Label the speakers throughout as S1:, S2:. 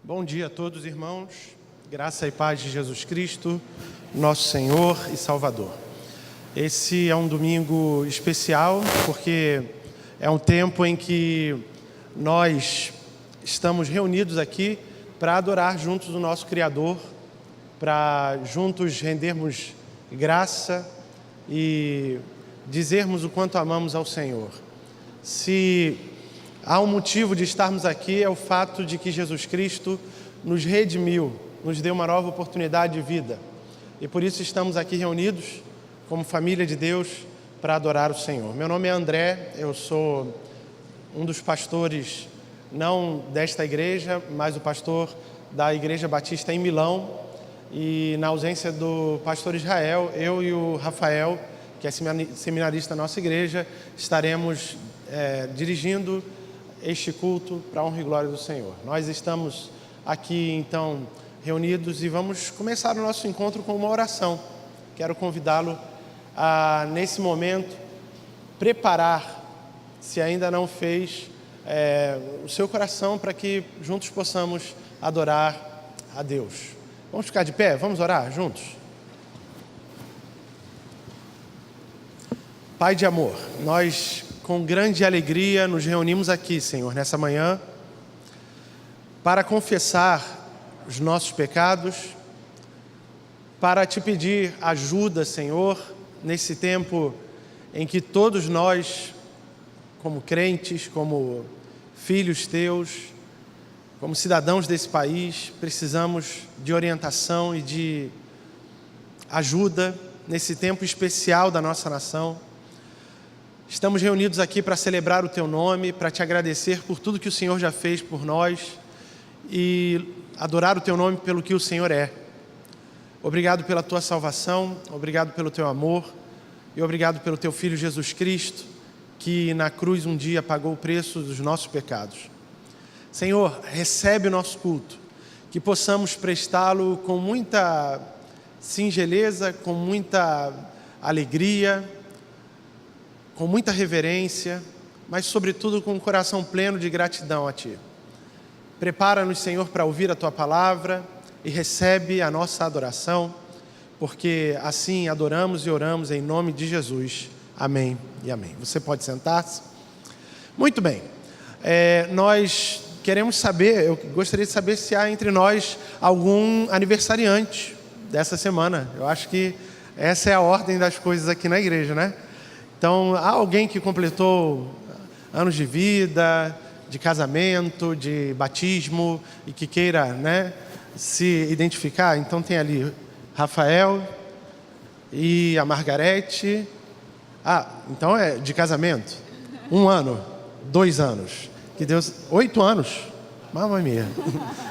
S1: Bom dia a todos, irmãos. Graça e paz de Jesus Cristo, nosso Senhor e Salvador. Esse é um domingo especial porque é um tempo em que nós estamos reunidos aqui para adorar juntos o nosso Criador, para juntos rendermos graça e dizermos o quanto amamos ao Senhor. Se há um motivo de estarmos aqui, é o fato de que Jesus Cristo nos redimiu, nos deu uma nova oportunidade de vida. E por isso estamos aqui reunidos como família de Deus para adorar o Senhor. Meu nome é André, eu sou um dos pastores, não desta igreja, mas o pastor da Igreja Batista em Milão. E na ausência do pastor Israel, eu e o Rafael, que é seminarista da nossa igreja, estaremos dirigindo este culto para a honra e glória do Senhor. Nós estamos aqui então reunidos e vamos começar o nosso encontro com uma oração. Quero convidá-lo a, nesse momento, preparar, se ainda não fez, o seu coração para que juntos possamos adorar a Deus. Vamos ficar de pé? Vamos orar juntos? Pai de amor, nós com grande alegria nos reunimos aqui, Senhor, nessa manhã, para confessar os nossos pecados, para te pedir ajuda, Senhor, nesse tempo em que todos nós, como crentes, como filhos teus, como cidadãos desse país, precisamos de orientação e de ajuda nesse tempo especial da nossa nação. Estamos reunidos aqui para celebrar o Teu nome, para Te agradecer por tudo que o Senhor já fez por nós e adorar o Teu nome pelo que o Senhor é. Obrigado pela Tua salvação, obrigado pelo Teu amor e obrigado pelo Teu Filho Jesus Cristo, que na cruz um dia pagou o preço dos nossos pecados. Senhor, recebe o nosso culto, que possamos prestá-lo com muita singeleza, com muita alegria, com muita reverência, mas sobretudo com um coração pleno de gratidão a Ti. Prepara-nos, Senhor, para ouvir a Tua palavra e recebe a nossa adoração, porque assim adoramos e oramos em nome de Jesus. Amém e amém. Você pode sentar-se? Muito bem. Nós queremos saber, eu gostaria de saber se há entre nós algum aniversariante dessa semana. Eu acho que essa é a ordem das coisas aqui na igreja, né? Então, há alguém que completou anos de vida, de casamento, de batismo e que queira, né, se identificar? Então tem ali Rafael e a Margarete. Então é de casamento. 1 ano, 2 anos. Que Deus... 8 anos. Mamma mia.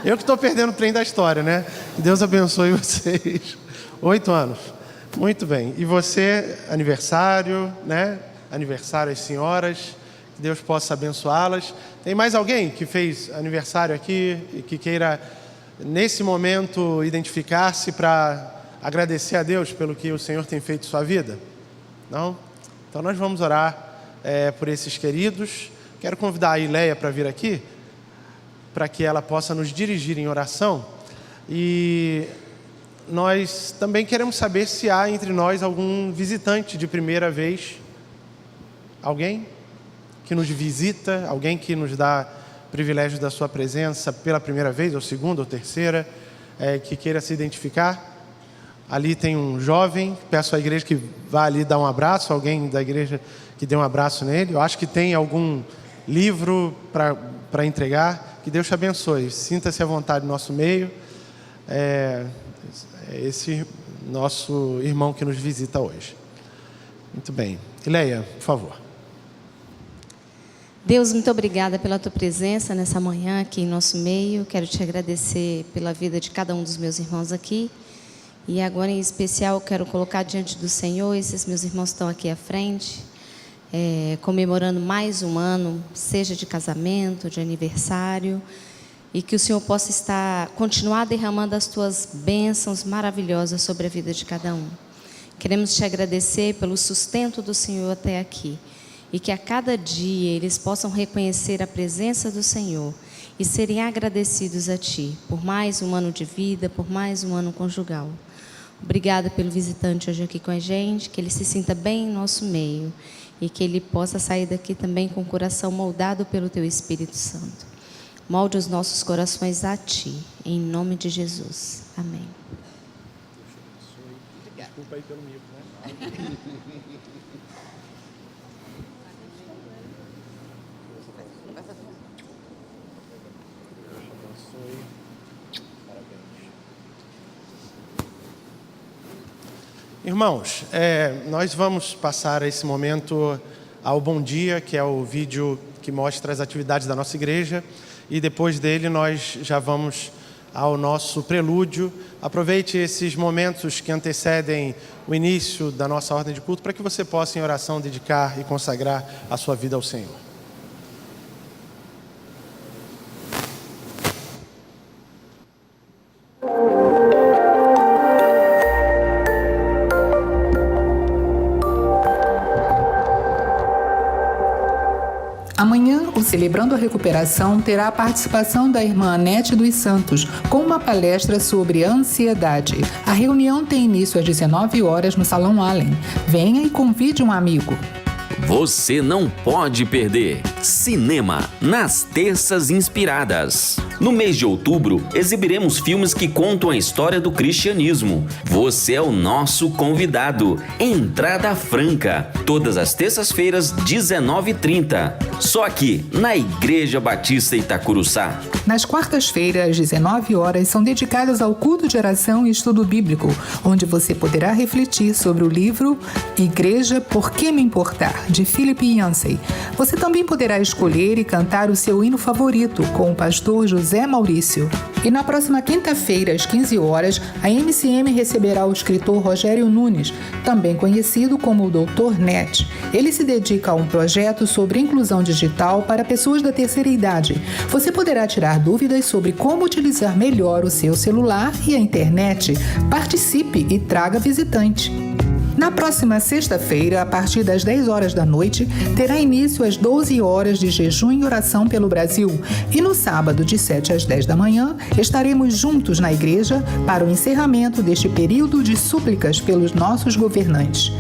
S1: Eu que estou perdendo o trem da história, né? Que Deus abençoe vocês. 8 anos. Muito bem. E você, aniversário, né? Aniversário às senhoras. Que Deus possa abençoá-las. Tem mais alguém que fez aniversário aqui e que queira, nesse momento, identificar-se para agradecer a Deus pelo que o Senhor tem feito em sua vida? Não? Então nós vamos orar por esses queridos. Quero convidar a Ileia para vir aqui, para que ela possa nos dirigir em oração. E nós também queremos saber se há entre nós algum visitante de primeira vez. Alguém que nos visita, alguém que nos dá privilégio da sua presença pela primeira vez, ou segunda, ou terceira, que queira se identificar. Ali tem um jovem, peço à igreja que vá ali dar um abraço, alguém da igreja que dê um abraço nele. Eu acho que tem algum livro para entregar. Que Deus te abençoe, sinta-se à vontade no nosso meio. Esse nosso irmão que nos visita hoje. Muito bem. Ileia, por favor.
S2: Deus, muito obrigada pela Tua presença nessa manhã aqui em nosso meio. Quero Te agradecer pela vida de cada um dos meus irmãos aqui. E agora, em especial, quero colocar diante do Senhor esses meus irmãos que estão aqui à frente, comemorando mais um ano, seja de casamento, de aniversário, e que o Senhor possa continuar derramando as Tuas bênçãos maravilhosas sobre a vida de cada um. Queremos Te agradecer pelo sustento do Senhor até aqui, e que a cada dia eles possam reconhecer a presença do Senhor e serem agradecidos a Ti por mais um ano de vida, por mais um ano conjugal. Obrigada pelo visitante hoje aqui com a gente, que ele se sinta bem em nosso meio e que ele possa sair daqui também com o coração moldado pelo Teu Espírito Santo. Molde os nossos corações a Ti, em nome de Jesus. Amém.
S1: Desculpa aí pelo mico, né? Irmãos, nós vamos passar esse momento ao Bom Dia, que é o vídeo que mostra as atividades da nossa igreja, e depois dele nós já vamos ao nosso prelúdio. Aproveite esses momentos que antecedem o início da nossa ordem de culto para que você possa, em oração, dedicar e consagrar a sua vida ao Senhor.
S3: Amanhã, o Celebrando a Recuperação terá a participação da irmã Anete dos Santos com uma palestra sobre ansiedade. A reunião tem início às 19 horas no Salão Allen. Venha e convide um amigo.
S4: Você não pode perder Cinema nas Terças Inspiradas. No mês de outubro, exibiremos filmes que contam a história do cristianismo. Você é o nosso convidado. Entrada franca. Todas as terças-feiras, 19h30. Só aqui, na Igreja Batista Itacuruçá.
S3: Nas quartas-feiras, às 19 horas, são dedicadas ao culto de oração e estudo bíblico, onde você poderá refletir sobre o livro Igreja, Por que Me Importar?, de Philip Yancey. Você também poderá escolher e cantar o seu hino favorito com o pastor José Maurício. E na próxima quinta-feira, às 15 horas, a MCM receberá o escritor Rogério Nunes, também conhecido como o Dr. Net. Ele se dedica a um projeto sobre inclusão digital para pessoas da terceira idade. Você poderá tirar dúvidas sobre como utilizar melhor o seu celular e a internet. Participe e traga visitante. Na próxima sexta-feira, a partir das 10 horas da noite, terá início às 12 horas de jejum e oração pelo Brasil. E no sábado, de 7 às 10 da manhã, estaremos juntos na igreja para o encerramento deste período de súplicas pelos nossos governantes.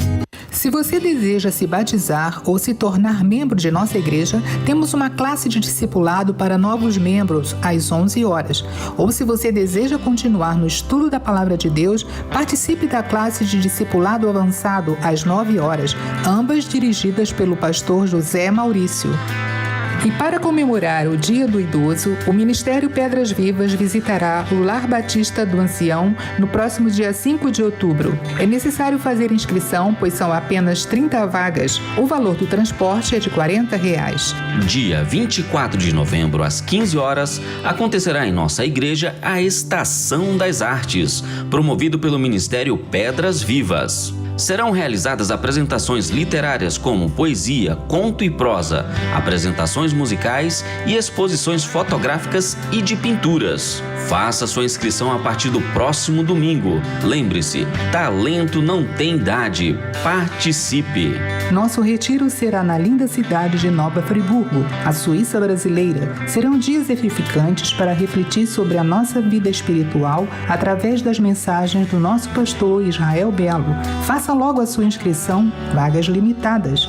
S3: Se você deseja se batizar ou se tornar membro de nossa igreja, temos uma classe de discipulado para novos membros às 11 horas. Ou se você deseja continuar no estudo da Palavra de Deus, participe da classe de discipulado avançado às 9 horas, ambas dirigidas pelo pastor José Maurício. E para comemorar o Dia do Idoso, o Ministério Pedras Vivas visitará o Lar Batista do Ancião no próximo dia 5 de outubro. É necessário fazer inscrição, pois são apenas 30 vagas. O valor do transporte é de R$ 40.
S4: Dia 24 de novembro, às 15 horas, acontecerá em nossa igreja a Estação das Artes, promovido pelo Ministério Pedras Vivas. Serão realizadas apresentações literárias como poesia, conto e prosa, apresentações musicais e exposições fotográficas e de pinturas. Faça sua inscrição a partir do próximo domingo. Lembre-se, talento não tem idade. Participe!
S3: Nosso retiro será na linda cidade de Nova Friburgo, a Suíça brasileira. Serão dias edificantes para refletir sobre a nossa vida espiritual através das mensagens do nosso pastor Israel Belo. Faça logo a sua inscrição, vagas limitadas.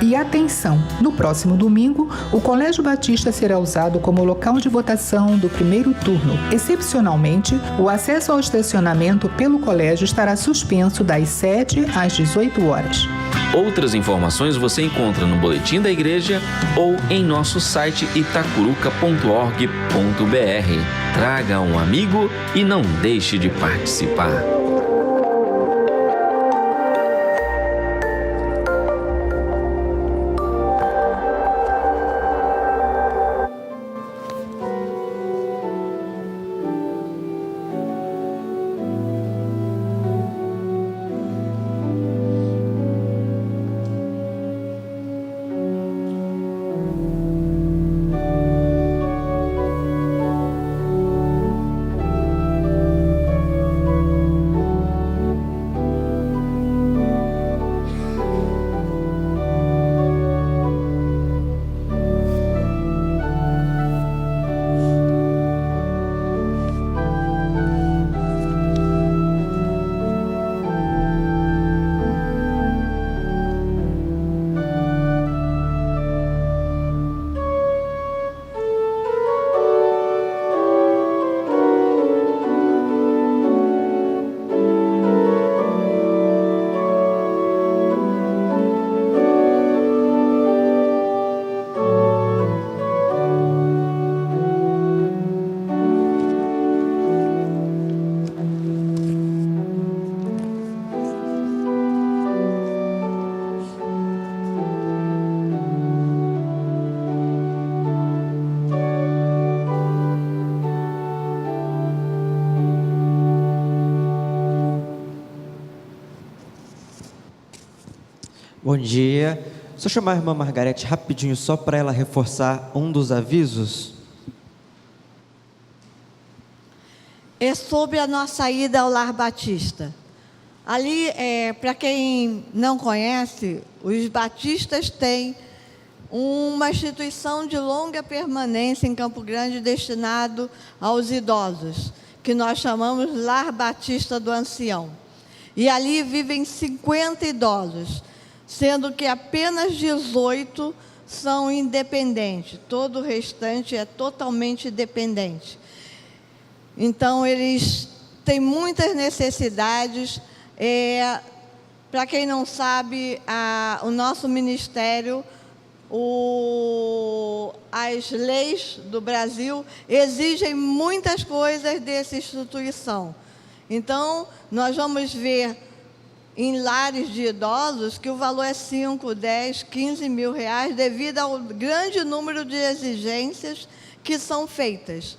S3: E atenção, no próximo domingo, o Colégio Batista será usado como local de votação do primeiro turno. Excepcionalmente, o acesso ao estacionamento pelo colégio estará suspenso das 7 às 18 horas.
S4: Outras informações você encontra no boletim da igreja ou em nosso site itacuruca.org.br. Traga um amigo e não deixe de participar.
S5: Bom dia. Só chamar a irmã Margarete rapidinho, só para ela reforçar um dos avisos.
S6: É sobre a nossa ida ao Lar Batista. Ali, para quem não conhece, os batistas têm uma instituição de longa permanência em Campo Grande destinado aos idosos, que nós chamamos Lar Batista do Ancião. E ali vivem 50 idosos, sendo que apenas 18 são independentes, todo o restante é totalmente dependente. Então, eles têm muitas necessidades. Para quem não sabe, o nosso ministério, as leis do Brasil exigem muitas coisas dessa instituição. Então, nós vamos ver em lares de idosos que o valor é 5, 10, 15 mil reais, devido ao grande número de exigências que são feitas.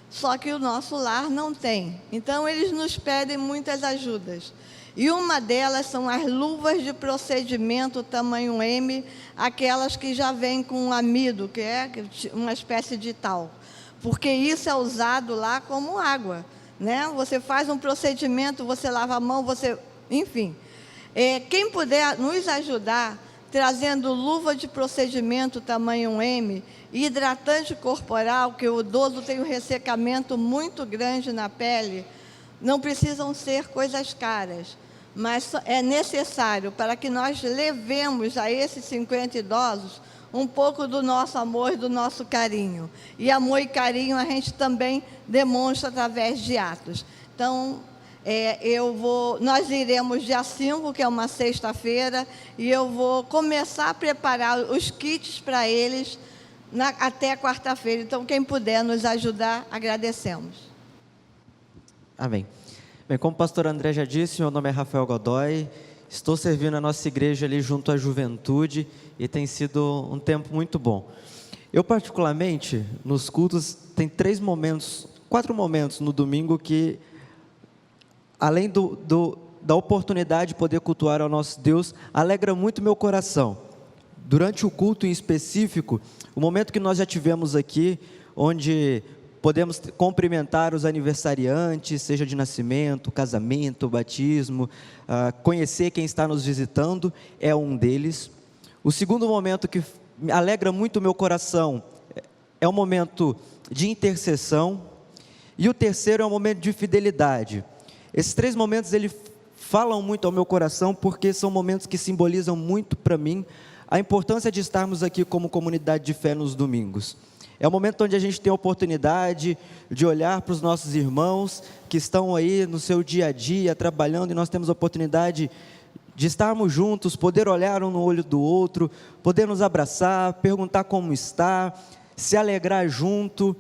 S6: Só que o nosso lar não tem. Então, eles nos pedem muitas ajudas. E uma delas são as luvas de procedimento tamanho M, aquelas que já vêm com amido, que é uma espécie de talco. Porque isso é usado lá como água, né? Você faz um procedimento, você lava a mão, enfim. Quem puder nos ajudar, trazendo luva de procedimento tamanho M, hidratante corporal, que o idoso tem um ressecamento muito grande na pele, não precisam ser coisas caras, mas é necessário para que nós levemos a esses 50 idosos um pouco do nosso amor e do nosso carinho. E amor e carinho a gente também demonstra através de atos. Então, nós iremos dia 5, que é uma sexta-feira, e eu vou começar a preparar os kits para eles até quarta-feira. Então, quem puder nos ajudar, agradecemos.
S5: Amém. Bem, como o pastor André já disse, meu nome é Rafael Godoy, estou servindo a nossa igreja ali junto à juventude e tem sido um tempo muito bom. Eu, particularmente, nos cultos, tem 4 momentos no domingo que, além da oportunidade de poder cultuar ao nosso Deus, alegra muito meu coração. Durante o culto em específico, o momento que nós já tivemos aqui, onde podemos cumprimentar os aniversariantes, seja de nascimento, casamento, batismo, conhecer quem está nos visitando, é um deles. O segundo momento que alegra muito o meu coração é o momento de intercessão. E o terceiro é o momento de fidelidade. Esses 3 momentos, eles falam muito ao meu coração, porque são momentos que simbolizam muito para mim a importância de estarmos aqui como comunidade de fé nos domingos. É o momento onde a gente tem a oportunidade de olhar para os nossos irmãos que estão aí no seu dia a dia, trabalhando, e nós temos a oportunidade de estarmos juntos, poder olhar um no olho do outro, poder nos abraçar, perguntar como está, se alegrar junto,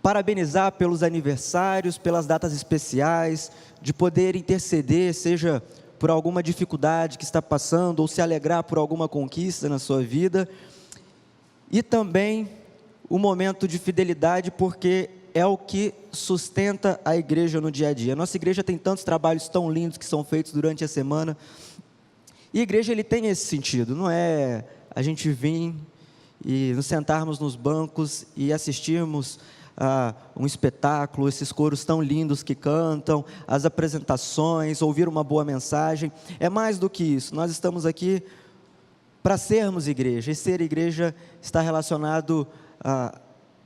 S5: parabenizar pelos aniversários, pelas datas especiais, de poder interceder, seja por alguma dificuldade que está passando, ou se alegrar por alguma conquista na sua vida. E também o momento de fidelidade, porque é o que sustenta a igreja no dia a dia. Nossa igreja tem tantos trabalhos tão lindos que são feitos durante a semana, e a igreja ele tem esse sentido, não é a gente vir e nos sentarmos nos bancos e assistirmos um espetáculo, esses coros tão lindos que cantam, as apresentações, ouvir uma boa mensagem. É mais do que isso, nós estamos aqui para sermos igreja, e ser igreja está relacionado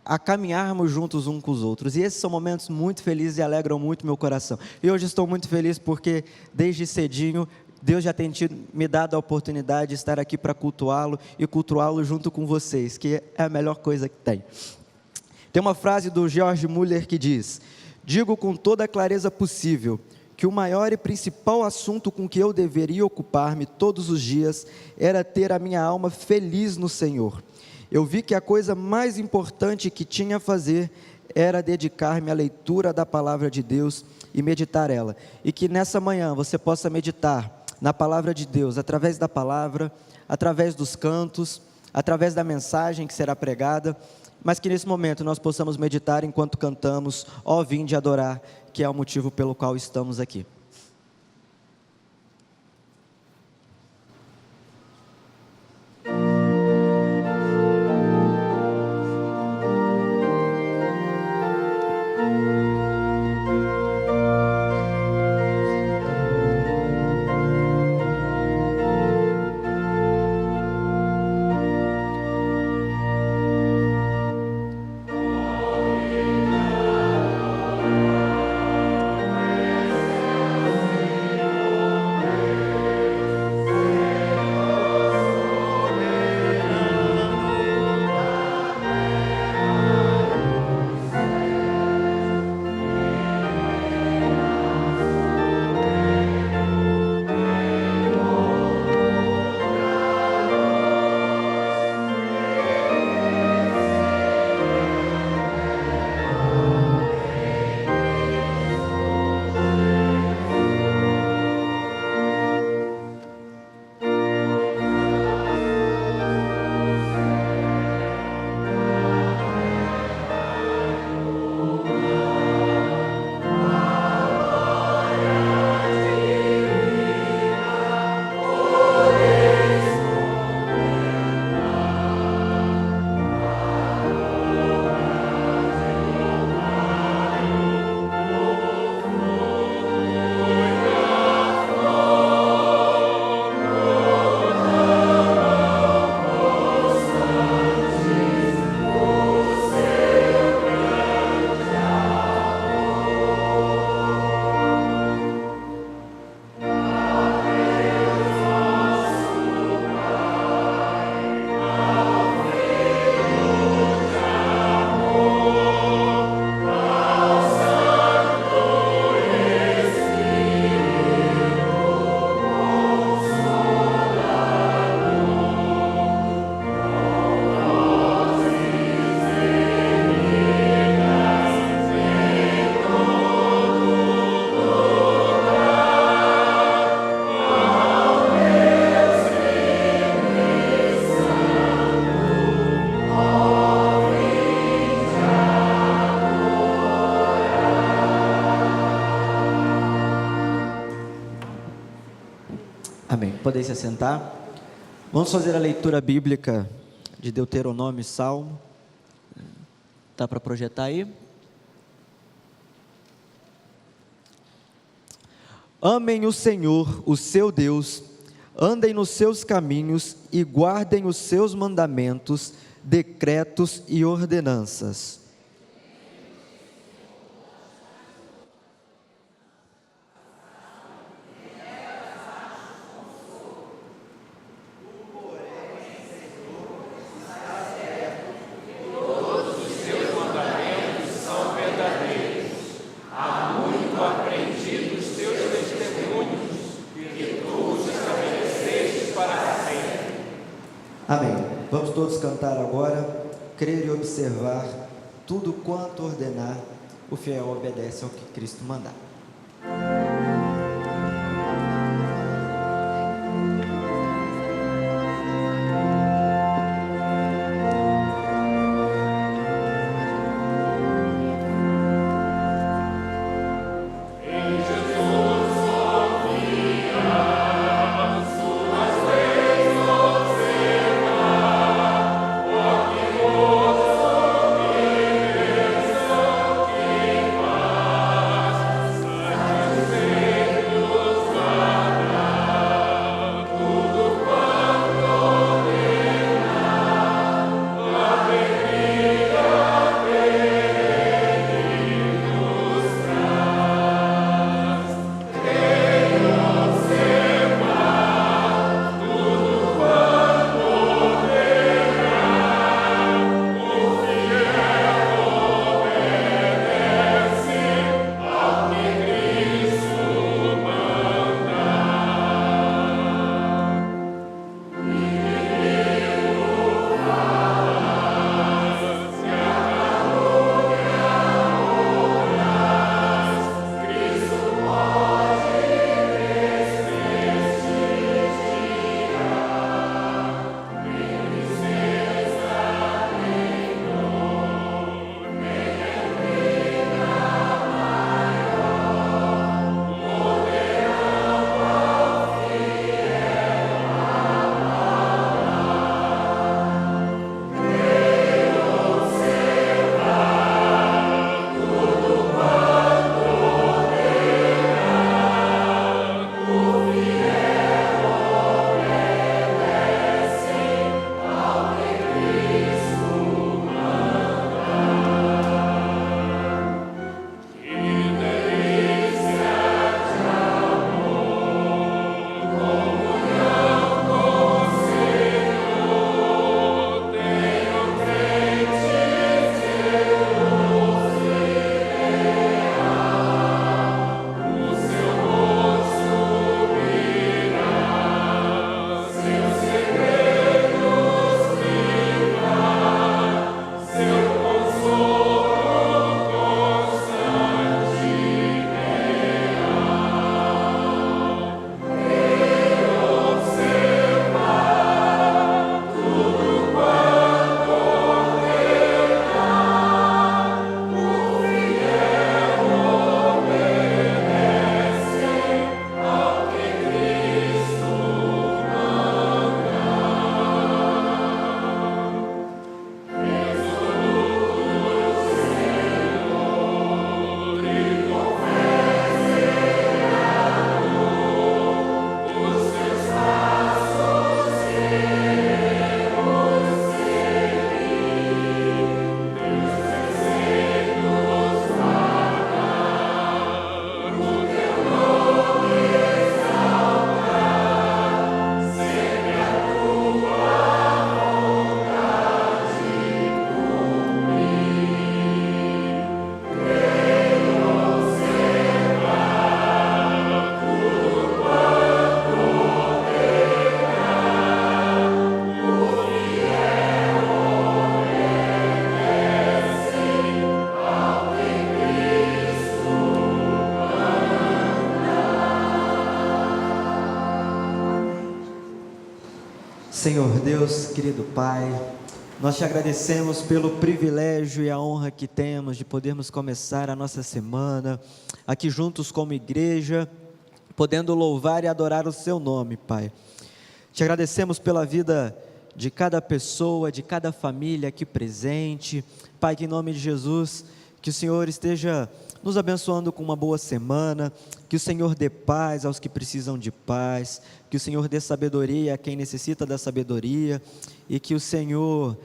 S5: a caminharmos juntos uns com os outros, e esses são momentos muito felizes e alegram muito meu coração. E hoje estou muito feliz porque desde cedinho Deus já tem me dado a oportunidade de estar aqui para cultuá-lo e cultuá-lo junto com vocês, que é a melhor coisa que tem. Tem uma frase do George Muller que diz: digo com toda a clareza possível que o maior e principal assunto com que eu deveria ocupar-me todos os dias era ter a minha alma feliz no Senhor. Eu vi que a coisa mais importante que tinha a fazer era dedicar-me à leitura da palavra de Deus e meditar ela. E que nessa manhã você possa meditar na palavra de Deus, através da palavra, através dos cantos, através da mensagem que será pregada, mas que nesse momento nós possamos meditar enquanto cantamos Ó Vinde Adorar, que é o motivo pelo qual estamos aqui. Podem se assentar. Vamos fazer a leitura bíblica de Deuteronômio e Salmo. Dá para projetar aí? Amem o Senhor, o seu Deus, andem nos seus caminhos e guardem os seus mandamentos, decretos e ordenanças. Amém. Vamos todos cantar agora, crer e observar tudo quanto ordenar, o fiel obedece ao que Cristo mandar. Senhor Deus, querido Pai, nós te agradecemos pelo privilégio e a honra que temos de podermos começar a nossa semana aqui juntos como igreja, podendo louvar e adorar o Seu nome, Pai. Te agradecemos pela vida de cada pessoa, de cada família aqui presente. Pai, que em nome de Jesus, que o Senhor esteja nos abençoando com uma boa semana, que o Senhor dê paz aos que precisam de paz, que o Senhor dê sabedoria a quem necessita da sabedoria, e que o Senhor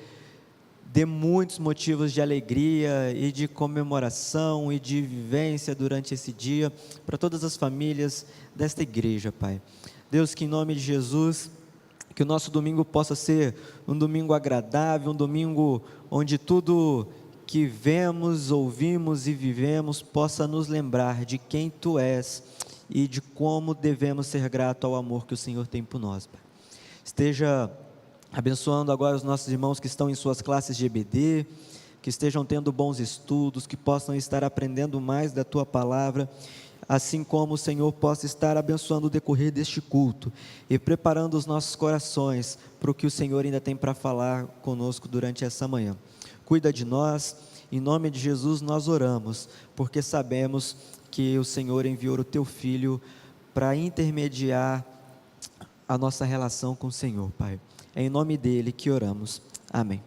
S5: dê muitos motivos de alegria e de comemoração e de vivência durante esse dia, para todas as famílias desta igreja, Pai. Deus, que em nome de Jesus, que o nosso domingo possa ser um domingo agradável, um domingo onde tudo que vemos, ouvimos e vivemos possa nos lembrar de quem Tu és e de como devemos ser gratos ao amor que o Senhor tem por nós, Pai. Esteja abençoando agora os nossos irmãos que estão em suas classes de EBD, que estejam tendo bons estudos, que possam estar aprendendo mais da Tua palavra, assim como o Senhor possa estar abençoando o decorrer deste culto e preparando os nossos corações para o que o Senhor ainda tem para falar conosco durante essa manhã. Cuida de nós, em nome de Jesus nós oramos, porque sabemos que o Senhor enviou o Teu Filho para intermediar a nossa relação com o Senhor, Pai. É em nome dEle que oramos. Amém.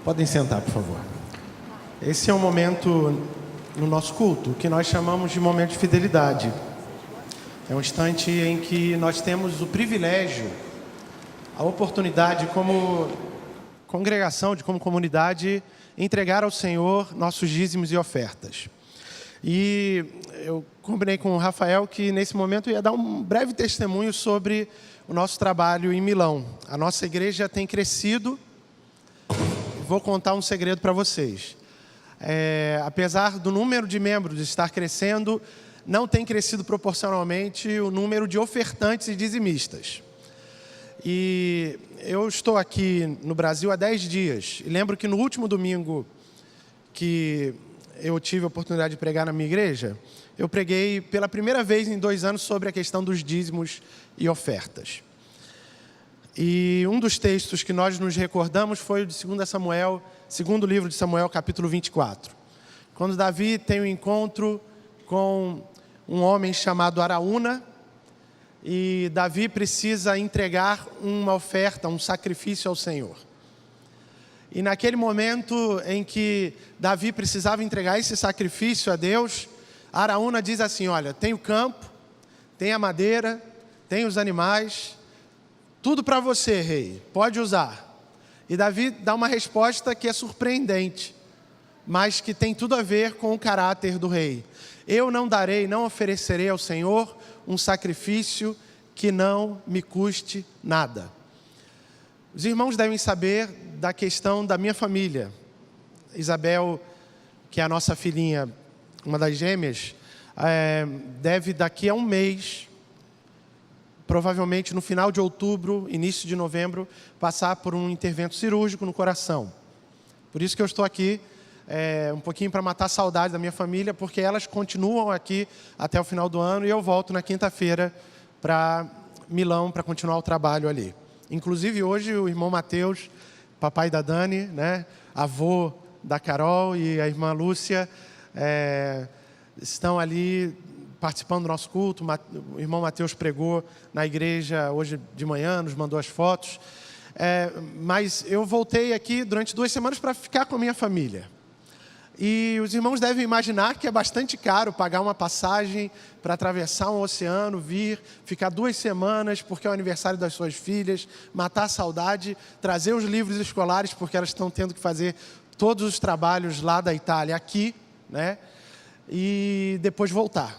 S1: Podem sentar, por favor. Esse é um momento no nosso culto que nós chamamos de momento de fidelidade. É um instante em que nós temos o privilégio, a oportunidade como congregação, como comunidade, entregar ao Senhor nossos dízimos e ofertas. E eu combinei com o Rafael que nesse momento eu ia dar um breve testemunho sobre o nosso trabalho em Milão. A nossa igreja tem crescido. Vou contar um segredo para vocês. Apesar do número de membros estar crescendo, não tem crescido proporcionalmente o número de ofertantes e dizimistas. E eu estou aqui no Brasil há 10 dias. E lembro que no último domingo que eu tive a oportunidade de pregar na minha igreja, eu preguei pela primeira vez em 2 anos sobre a questão dos dízimos e ofertas. E um dos textos que nós nos recordamos foi o de 2 Samuel, segundo livro de Samuel, capítulo 24. Quando Davi tem um encontro com um homem chamado Araúna, e Davi precisa entregar uma oferta, um sacrifício ao Senhor. E naquele momento em que Davi precisava entregar esse sacrifício a Deus, Araúna diz assim: olha, tem o campo, tem a madeira, tem os animais, tudo para você, rei, pode usar. E Davi dá uma resposta que é surpreendente, mas que tem tudo a ver com o caráter do rei. Eu não darei, não oferecerei ao Senhor um sacrifício que não me custe nada. Os irmãos devem saber da questão da minha família. Isabel, que é a nossa filhinha, uma das gêmeas, deve daqui a um mês, provavelmente no final de outubro, início de novembro, passar por um intervento cirúrgico no coração. Por isso que eu estou aqui, um pouquinho para matar a saudade da minha família, porque elas continuam aqui até o final do ano e eu volto na quinta-feira para Milão para continuar o trabalho ali. Inclusive hoje o irmão Mateus, papai da Dani, né, avô da Carol, e a irmã Lúcia estão ali participando do nosso culto. O irmão Mateus pregou na igreja hoje de manhã, nos mandou as fotos. Mas eu voltei aqui durante 2 semanas para ficar com a minha família. E os irmãos devem imaginar que é bastante caro pagar uma passagem para atravessar um oceano, vir, ficar 2 semanas porque é o aniversário das suas filhas, matar a saudade, trazer os livros escolares porque elas estão tendo que fazer todos os trabalhos lá da Itália aqui, né? E depois voltar.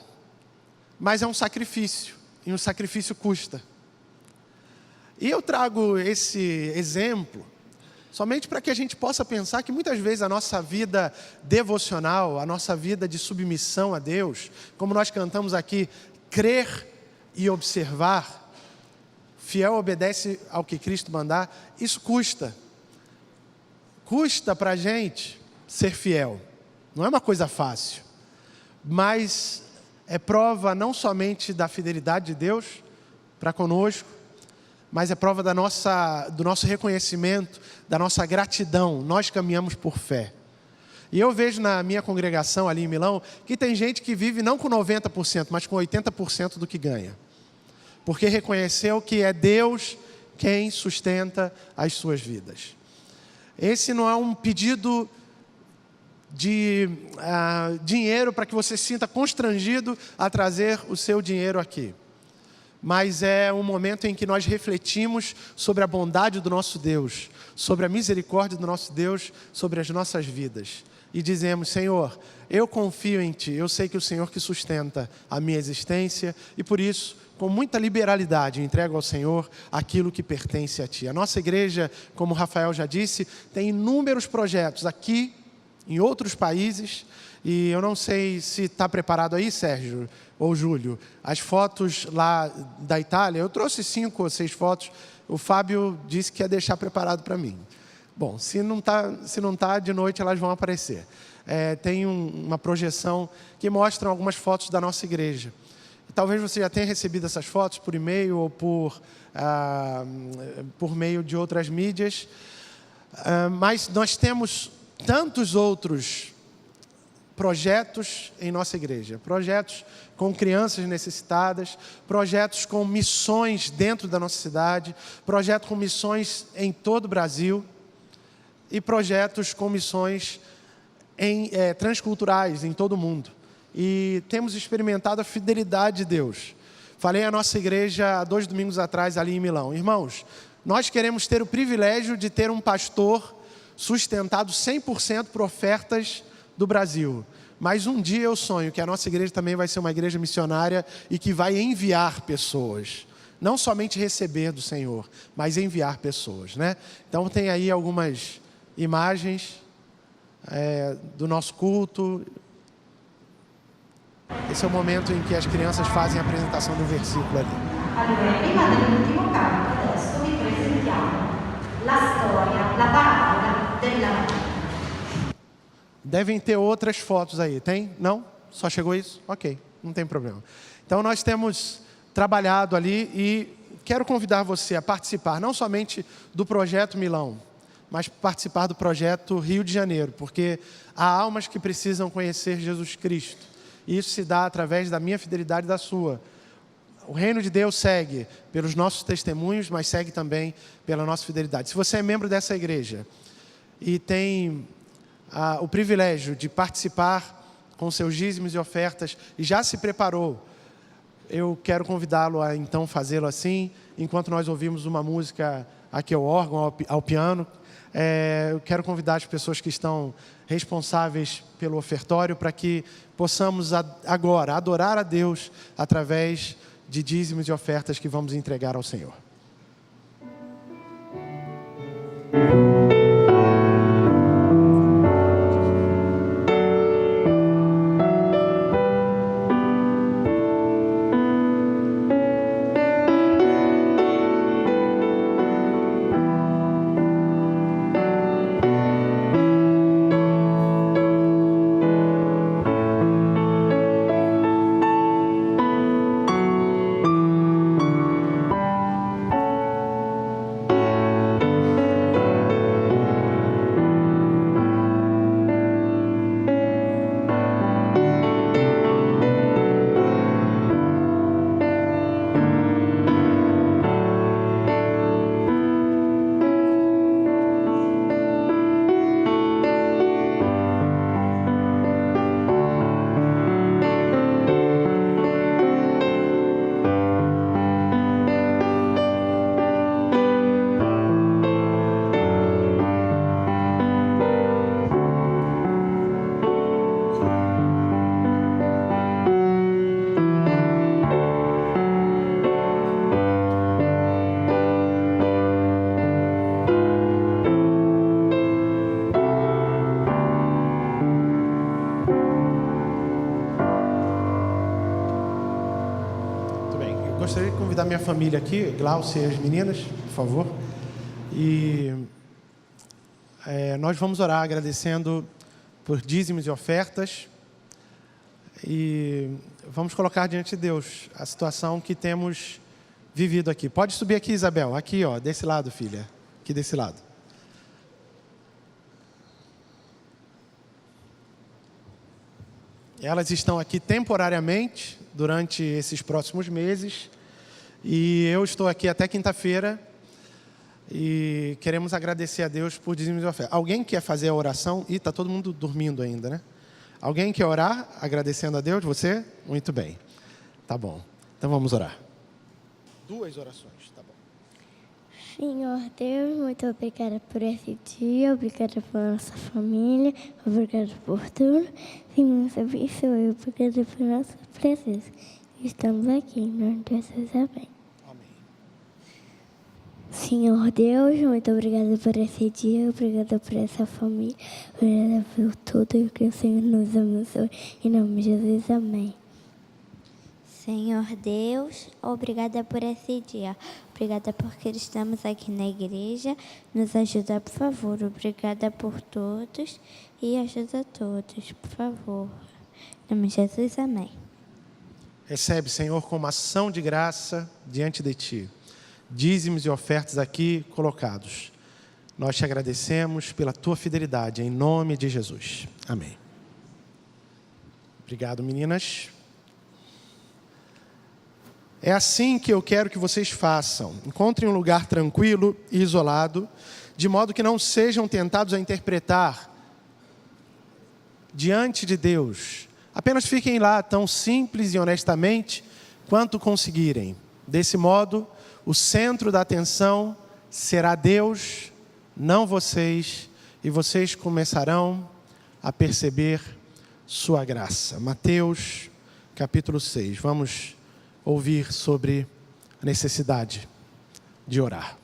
S1: Mas é um sacrifício, e um sacrifício custa. E eu trago esse exemplo somente para que a gente possa pensar que muitas vezes a nossa vida devocional, a nossa vida de submissão a Deus, como nós cantamos aqui, crer e observar, fiel obedece ao que Cristo mandar, isso custa. Custa para a gente ser fiel. Não é uma coisa fácil, mas é prova não somente da fidelidade de Deus para conosco, mas é prova do nosso reconhecimento, da nossa gratidão. Nós caminhamos por fé. E eu vejo na minha congregação ali em Milão, que tem gente que vive não com 90%, mas com 80% do que ganha. Porque reconheceu que é Deus quem sustenta as suas vidas. Esse não é um pedido de dinheiro para que você se sinta constrangido a trazer o seu dinheiro aqui. Mas é um momento em que nós refletimos sobre a bondade do nosso Deus, sobre a misericórdia do nosso Deus, sobre as nossas vidas. E dizemos, Senhor, eu confio em Ti, eu sei que é o Senhor que sustenta a minha existência e por isso, com muita liberalidade, entrego ao Senhor aquilo que pertence a Ti. A nossa igreja, como o Rafael já disse, tem inúmeros projetos aqui, em outros países, e eu não sei se está preparado aí, Sérgio ou Júlio, as fotos lá da Itália. Eu trouxe 5 ou 6 fotos, o Fábio disse que ia deixar preparado para mim. Bom, se não tá, de noite elas vão aparecer. Tem uma projeção que mostra algumas fotos da nossa igreja. Talvez você já tenha recebido essas fotos por e-mail ou por meio de outras mídias, mas nós temos tantos outros projetos em nossa igreja, projetos com crianças necessitadas, projetos com missões dentro da nossa cidade, projetos com missões em todo o Brasil e projetos com missões transculturais em todo o mundo. E temos experimentado a fidelidade de Deus. Falei à nossa igreja há 2 domingos atrás ali em Milão. Irmãos, nós queremos ter o privilégio de ter um pastor sustentado 100% por ofertas do Brasil. Mas um dia eu sonho que a nossa igreja também vai ser uma igreja missionária e que vai enviar pessoas. Não somente receber do Senhor, mas enviar pessoas, né? Então tem aí algumas imagens do nosso culto. Esse é o momento em que as crianças fazem a apresentação do versículo ali.
S7: Allora, prima dell'ultimo canto, adesso vi presentiamo la storia, la parabola della...
S1: Devem ter outras fotos aí, tem? Não? Só chegou isso? Ok, não tem problema. Então nós temos trabalhado ali e quero convidar você a participar, não somente do projeto Milão, mas participar do projeto Rio de Janeiro, porque há almas que precisam conhecer Jesus Cristo. E isso se dá através da minha fidelidade e da sua. O reino de Deus segue pelos nossos testemunhos, mas segue também pela nossa fidelidade. Se você é membro dessa igreja e tem o privilégio de participar com seus dízimos e ofertas e já se preparou, eu quero convidá-lo a então fazê-lo assim, enquanto nós ouvimos uma música aqui ao órgão, ao piano, Eu quero convidar as pessoas que estão responsáveis pelo ofertório para que possamos agora adorar a Deus através de dízimos e ofertas que vamos entregar ao Senhor. Gostaria de convidar minha família aqui, Glaucia e as meninas, por favor. E nós vamos orar agradecendo por dízimos e ofertas. E vamos colocar diante de Deus a situação que temos vivido aqui. Pode subir aqui, Isabel. Aqui, ó, desse lado, filha. Aqui desse lado. Elas estão aqui temporariamente durante esses próximos meses. E eu estou aqui até quinta-feira e queremos agradecer a Deus por dízimos e ofertas. Alguém quer fazer a oração? Ih, está todo mundo dormindo ainda, né? Alguém quer orar agradecendo a Deus? Você? Muito bem. Tá bom. Então vamos orar. 2 orações, tá bom.
S8: Senhor Deus, muito obrigada por esse dia, obrigada por nossa família, obrigada por tudo. Senhor, nos abençoe, obrigada por nossa presença. Estamos aqui, em nome de Jesus, amém. Senhor Deus, muito obrigada por esse dia, obrigada por essa família, obrigada por tudo e que o Senhor nos abençoe. Em nome de Jesus, amém.
S9: Senhor Deus, obrigada por esse dia. Obrigada porque estamos aqui na igreja. Nos ajuda, por favor. Obrigada por todos e ajuda a todos, por favor. Em nome de Jesus, amém.
S1: Recebe, Senhor, como ação de graça diante de Ti. Dízimos e ofertas aqui colocados. Nós te agradecemos pela Tua fidelidade, em nome de Jesus. Amém. Obrigado, meninas. É assim que eu quero que vocês façam. Encontrem um lugar tranquilo e isolado, de modo que não sejam tentados a interpretar diante de Deus. Apenas fiquem lá tão simples e honestamente quanto conseguirem. Desse modo, o centro da atenção será Deus, não vocês, e vocês começarão a perceber sua graça. Mateus, capítulo 6. Vamos ouvir sobre a necessidade de orar.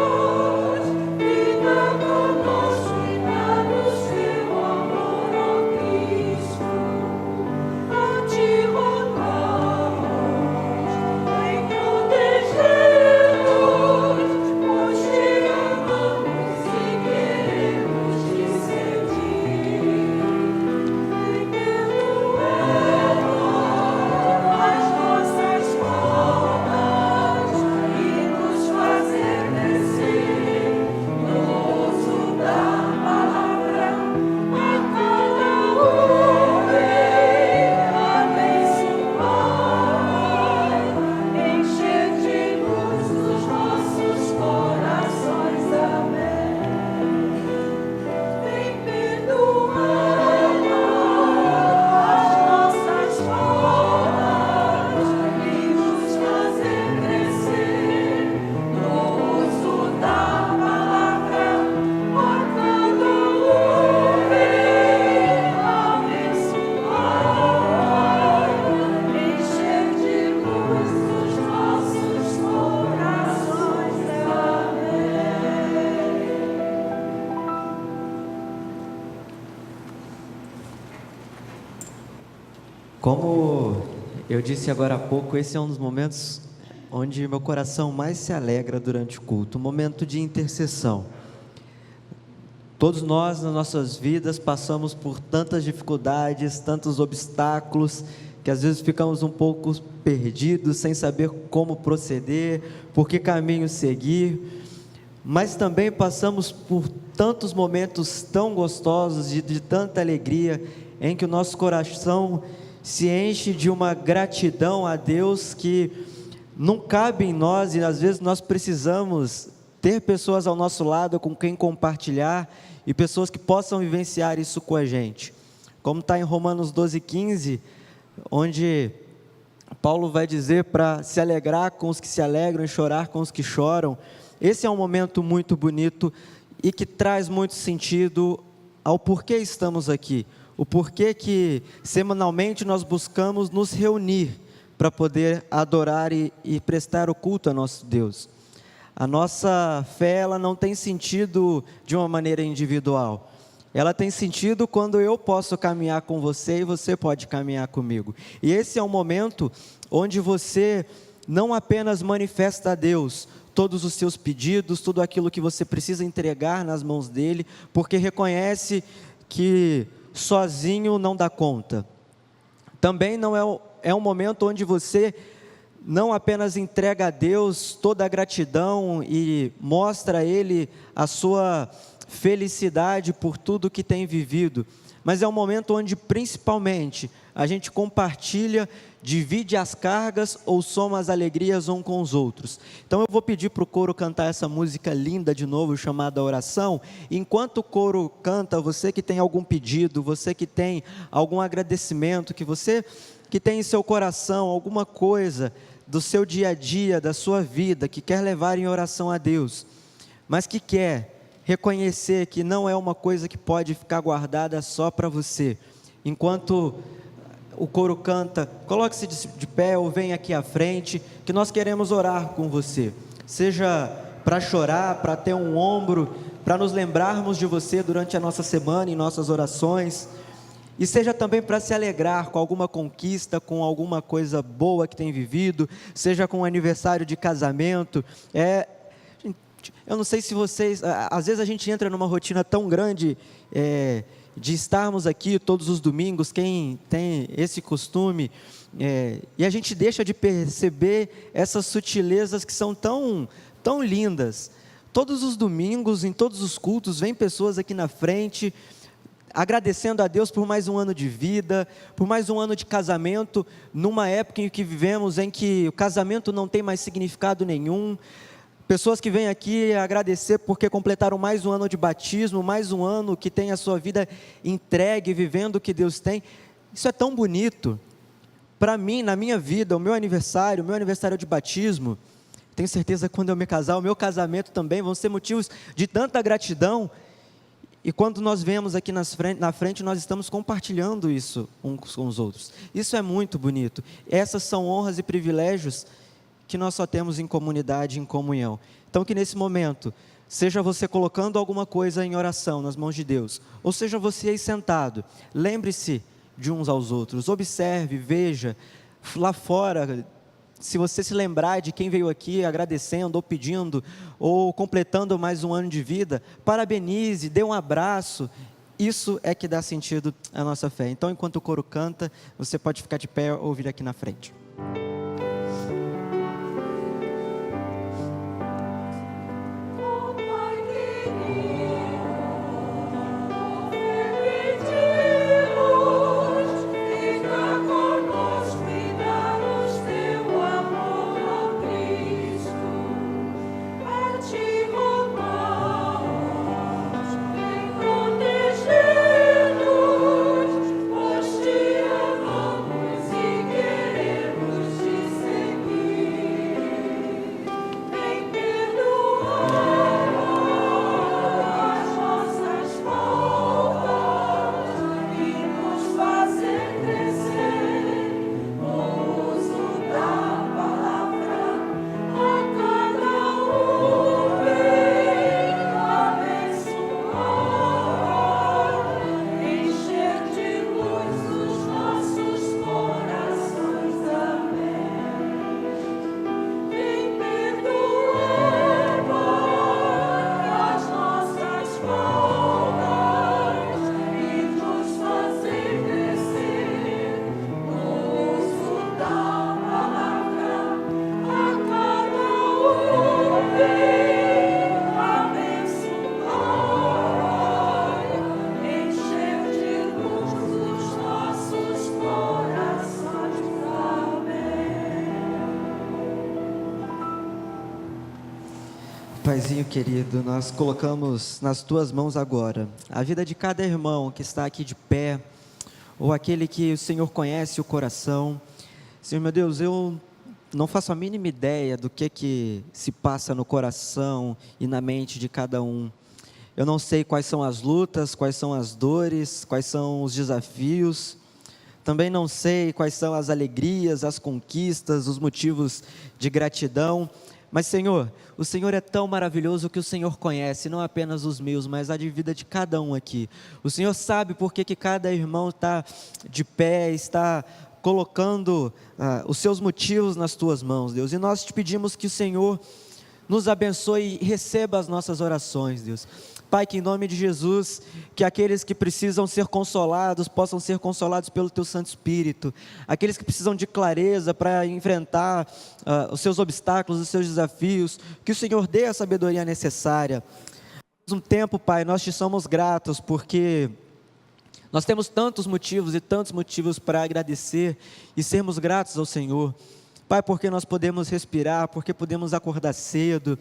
S10: Oh
S5: Como eu disse agora há pouco, esse é um dos momentos onde meu coração mais se alegra durante o culto, um momento de intercessão. Todos nós, nas nossas vidas, passamos por tantas dificuldades, tantos obstáculos, que às vezes ficamos um pouco perdidos, sem saber como proceder, por que caminho seguir, mas também passamos por tantos momentos tão gostosos, de tanta alegria, em que o nosso coração se enche de uma gratidão a Deus que não cabe em nós, e às vezes nós precisamos ter pessoas ao nosso lado com quem compartilhar, e pessoas que possam vivenciar isso com a gente, como está em Romanos 12:15, onde Paulo vai dizer para se alegrar com os que se alegram e chorar com os que choram. Esse é um momento muito bonito e que traz muito sentido ao porquê estamos aqui, o porquê que semanalmente nós buscamos nos reunir para poder adorar e prestar o culto a nosso Deus. A nossa fé, ela não tem sentido de uma maneira individual. Ela tem sentido quando eu posso caminhar com você e você pode caminhar comigo. E esse é um momento onde você não apenas manifesta a Deus todos os seus pedidos, tudo aquilo que você precisa entregar nas mãos dele, porque reconhece que sozinho não dá conta. Também não é um momento onde você não apenas entrega a Deus toda a gratidão e mostra a Ele a sua felicidade por tudo que tem vivido, mas é um momento onde principalmente a gente compartilha, divide as cargas ou soma as alegrias uns com os outros. Então eu vou pedir para o coro cantar essa música linda de novo, chamada Oração. Enquanto o coro canta, você que tem algum pedido, você que tem algum agradecimento, você que tem em seu coração alguma coisa do seu dia a dia, da sua vida, que quer levar em oração a Deus, mas que quer reconhecer que não é uma coisa que pode ficar guardada só para você. Enquanto o coro canta, coloque-se de pé ou venha aqui à frente, que nós queremos orar com você, seja para chorar, para ter um ombro, para nos lembrarmos de você durante a nossa semana, em nossas orações, e seja também para se alegrar com alguma conquista, com alguma coisa boa que tem vivido, seja com um aniversário de casamento. Eu não sei se vocês, às vezes a gente entra numa rotina tão grande, de estarmos aqui todos os domingos, quem tem esse costume, e a gente deixa de perceber essas sutilezas que são tão, tão lindas. Todos os domingos, em todos os cultos, vem pessoas aqui na frente, agradecendo a Deus por mais um ano de vida, por mais um ano de casamento, numa época em que vivemos, em que o casamento não tem mais significado nenhum. Pessoas que vêm aqui agradecer porque completaram mais um ano de batismo, mais um ano que tem a sua vida entregue, vivendo o que Deus tem. Isso é tão bonito. Para mim, na minha vida, o meu aniversário de batismo, tenho certeza que quando eu me casar, o meu casamento também vão ser motivos de tanta gratidão. E quando nós vemos aqui na frente, nós estamos compartilhando isso uns com os outros. Isso é muito bonito. Essas são honras e privilégios que nós só temos em comunidade, em comunhão. Então que nesse momento, seja você colocando alguma coisa em oração nas mãos de Deus, ou seja você aí sentado, lembre-se de uns aos outros, observe, veja, lá fora, se você se lembrar de quem veio aqui agradecendo, ou pedindo, ou completando mais um ano de vida, parabenize, dê um abraço. Isso é que dá sentido à nossa fé. Então enquanto o coro canta, você pode ficar de pé ou vir aqui na frente.
S10: Queremos
S5: Paizinho querido, nós colocamos nas Tuas mãos agora a vida de cada irmão que está aqui de pé, ou aquele que o Senhor conhece o coração. Senhor meu Deus, eu não faço a mínima ideia do que se passa no coração e na mente de cada um. Eu não sei quais são as lutas, quais são as dores, quais são os desafios. Também não sei quais são as alegrias, as conquistas, os motivos de gratidão. Mas, Senhor, o Senhor é tão maravilhoso que o Senhor conhece, não apenas os meus, mas a de vida de cada um aqui. O Senhor sabe por que cada irmão está de pé, está colocando os seus motivos nas Tuas mãos, Deus. E nós te pedimos que o Senhor nos abençoe e receba as nossas orações, Deus. Pai, que em nome de Jesus, que aqueles que precisam ser consolados, possam ser consolados pelo Teu Santo Espírito. Aqueles que precisam de clareza para enfrentar os seus obstáculos, os seus desafios, que o Senhor dê a sabedoria necessária. Há um tempo, Pai, nós te somos gratos, porque nós temos tantos motivos e tantos motivos para agradecer e sermos gratos ao Senhor. Pai, porque nós podemos respirar, porque podemos acordar cedo.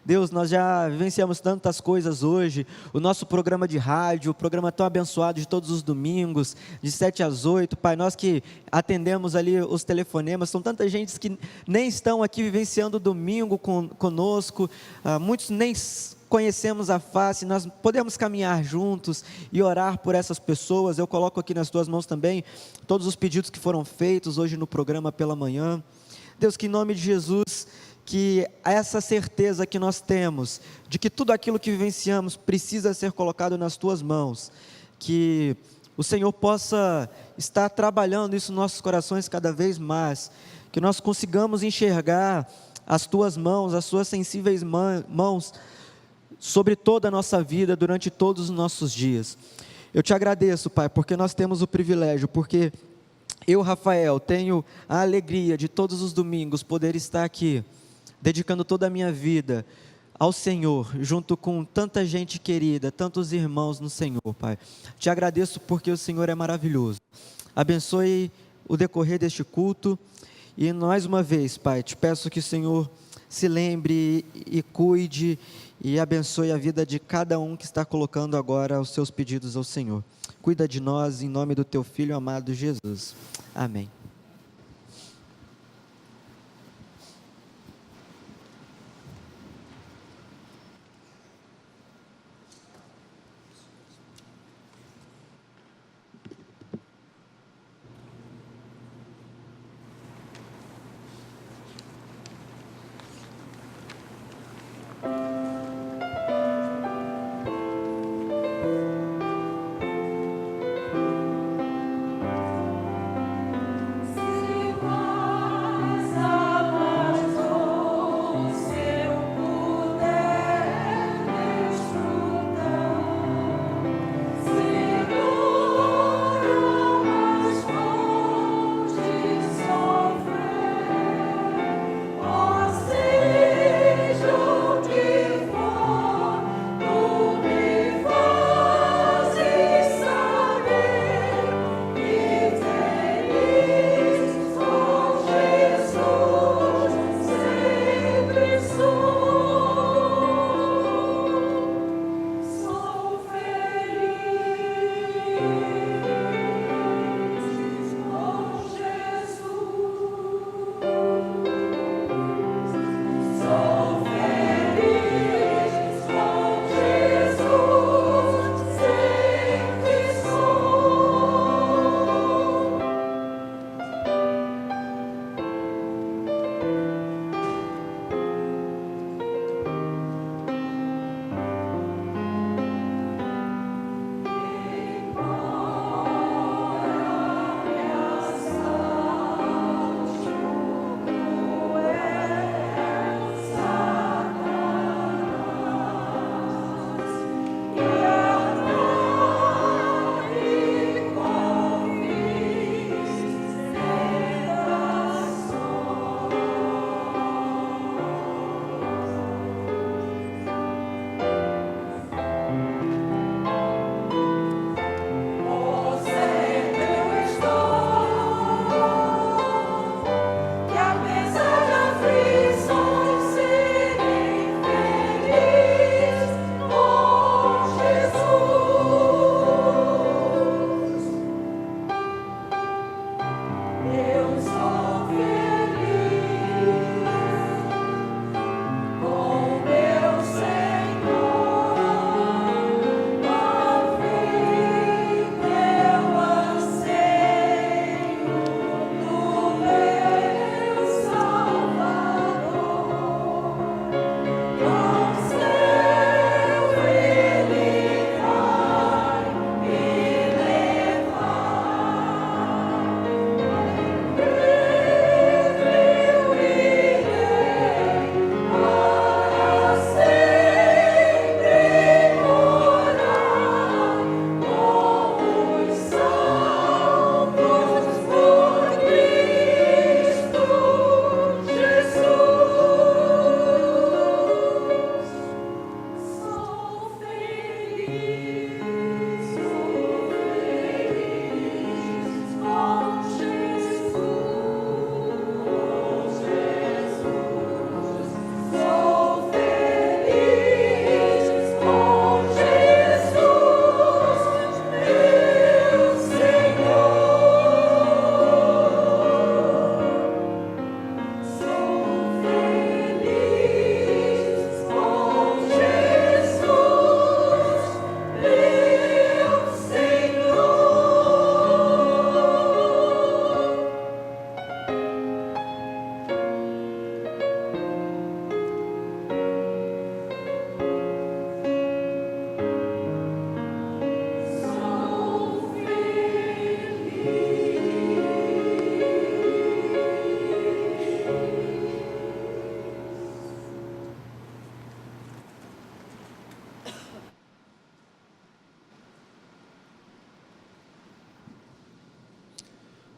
S5: Deus, nós já vivenciamos tantas coisas hoje, o nosso programa de rádio, o programa tão abençoado de todos os domingos, de 7 às 8, Pai, nós que atendemos ali os telefonemas, são tantas gente que nem estão aqui vivenciando o domingo conosco, muitos nem conhecemos a face, nós podemos caminhar juntos e orar por essas pessoas. Eu coloco aqui nas Tuas mãos também todos os pedidos que foram feitos hoje no programa pela manhã. Deus, que em nome de Jesus, que essa certeza que nós temos, de que tudo aquilo que vivenciamos precisa ser colocado nas Tuas mãos, que o Senhor possa estar trabalhando isso nos nossos corações cada vez mais, que nós consigamos enxergar as Tuas mãos, as Suas sensíveis mãos, sobre toda a nossa vida, durante todos os nossos dias. Eu te agradeço, Pai, porque nós temos o privilégio, porque eu, Rafael, tenho a alegria de todos os domingos poder estar aqui, dedicando toda a minha vida ao Senhor, junto com tanta gente querida, tantos irmãos no Senhor, Pai. Te agradeço porque o Senhor é maravilhoso. Abençoe o decorrer deste culto e mais uma vez, Pai, te peço que o Senhor se lembre e cuide e abençoe a vida de cada um que está colocando agora os seus pedidos ao Senhor. Cuida de nós em nome do Teu Filho amado Jesus. Amém.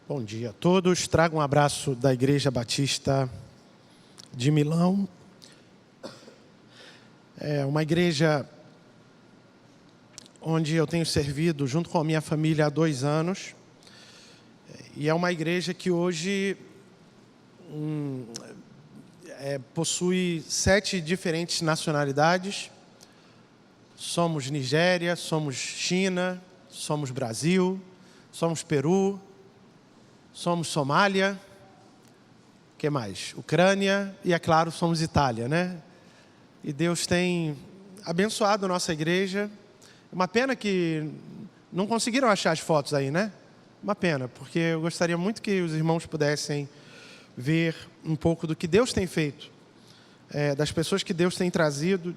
S1: Bom dia a todos. Trago um abraço da Igreja Batista de Milão. É uma igreja onde eu tenho servido junto com a minha família há 2 anos. E é uma igreja que hoje possui 7 diferentes nacionalidades. Somos Nigéria, somos China, somos Brasil, somos Peru, somos Somália, o que mais? Ucrânia e, é claro, somos Itália, né? E Deus tem abençoado a nossa igreja. Uma pena que não conseguiram achar as fotos aí, né? Uma pena, porque eu gostaria muito que os irmãos pudessem ver um pouco do que Deus tem feito, das pessoas que Deus tem trazido,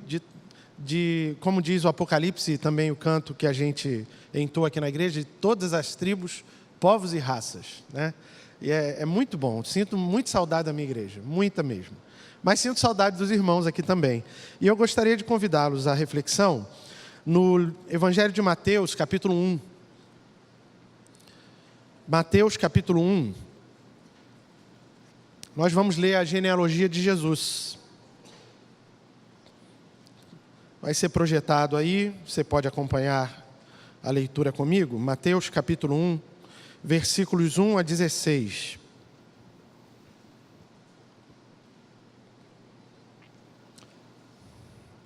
S1: como diz o Apocalipse e também o canto que a gente entoa aqui na igreja, de todas as tribos, povos e raças, né? E é muito bom. Sinto muito saudade da minha igreja, muita mesmo. Mas sinto saudade dos irmãos aqui também. E eu gostaria de convidá-los à reflexão no Evangelho de Mateus, capítulo 1. Mateus, capítulo 1. Nós vamos ler a genealogia de Jesus. Vai ser projetado aí, você pode acompanhar a leitura comigo. Mateus, capítulo 1. Versículos 1 a 16.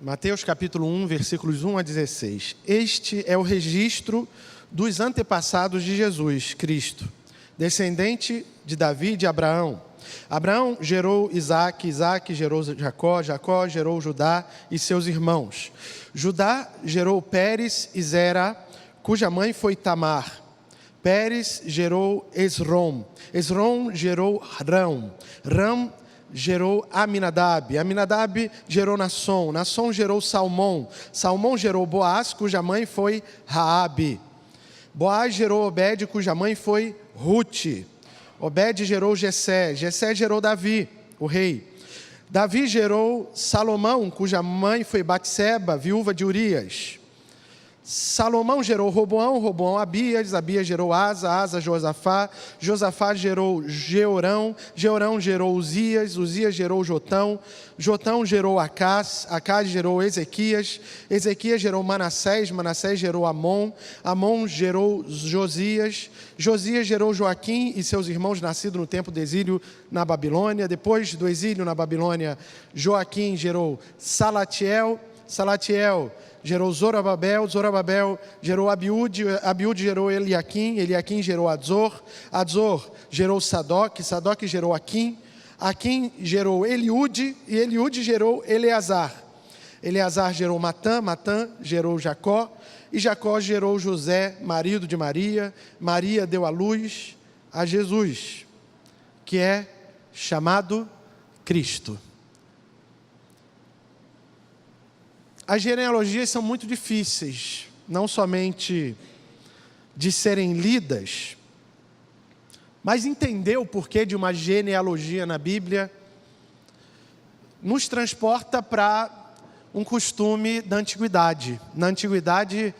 S1: Mateus capítulo 1, versículos 1 a 16. Este é o registro dos antepassados de Jesus Cristo, descendente de Davi e de Abraão. Abraão gerou Isaque, Isaque gerou Jacó, Jacó gerou Judá e seus irmãos. Judá gerou Pérez e Zera, cuja mãe foi Tamar. Pérez gerou Esrom, Esrom gerou Rão, Rão gerou Aminadab, Aminadab gerou Nasson, Nasson gerou Salmão, Salmão gerou Boaz, cuja mãe foi Raabe. Boaz gerou Obed, cuja mãe foi Rute. Obed gerou Jessé, Jessé gerou Davi, o rei. Davi gerou Salomão, cuja mãe foi Batseba, viúva de Urias. Salomão gerou Roboão, Roboão Abias, Abias gerou Asa, Asa Josafá, Josafá gerou Jeorão, Jeorão gerou Uzias, Uzias gerou Jotão, Jotão gerou Acás, Acás gerou Ezequias, Ezequias gerou Manassés, Manassés gerou Amon, Amon gerou Josias, Josias gerou Joaquim e seus irmãos nascidos no tempo do exílio na Babilônia. Depois do exílio na Babilônia, Joaquim gerou Salatiel, Salatiel gerou Zorobabel, Zorobabel gerou Abiúde, Abiúde gerou Eliaquim, Eliaquim gerou Adzor, Adzor gerou Sadoc, Sadoc gerou Aquim, Aquim gerou Eliúde e Eliúde gerou Eleazar. Eleazar gerou Matã, Matã gerou Jacó e Jacó gerou José, marido de Maria. Maria deu à luz a Jesus, que é chamado Cristo. As genealogias são muito difíceis, não somente de serem lidas, mas entender o porquê de uma genealogia na Bíblia nos transporta para um costume da antiguidade. Na antiguidade,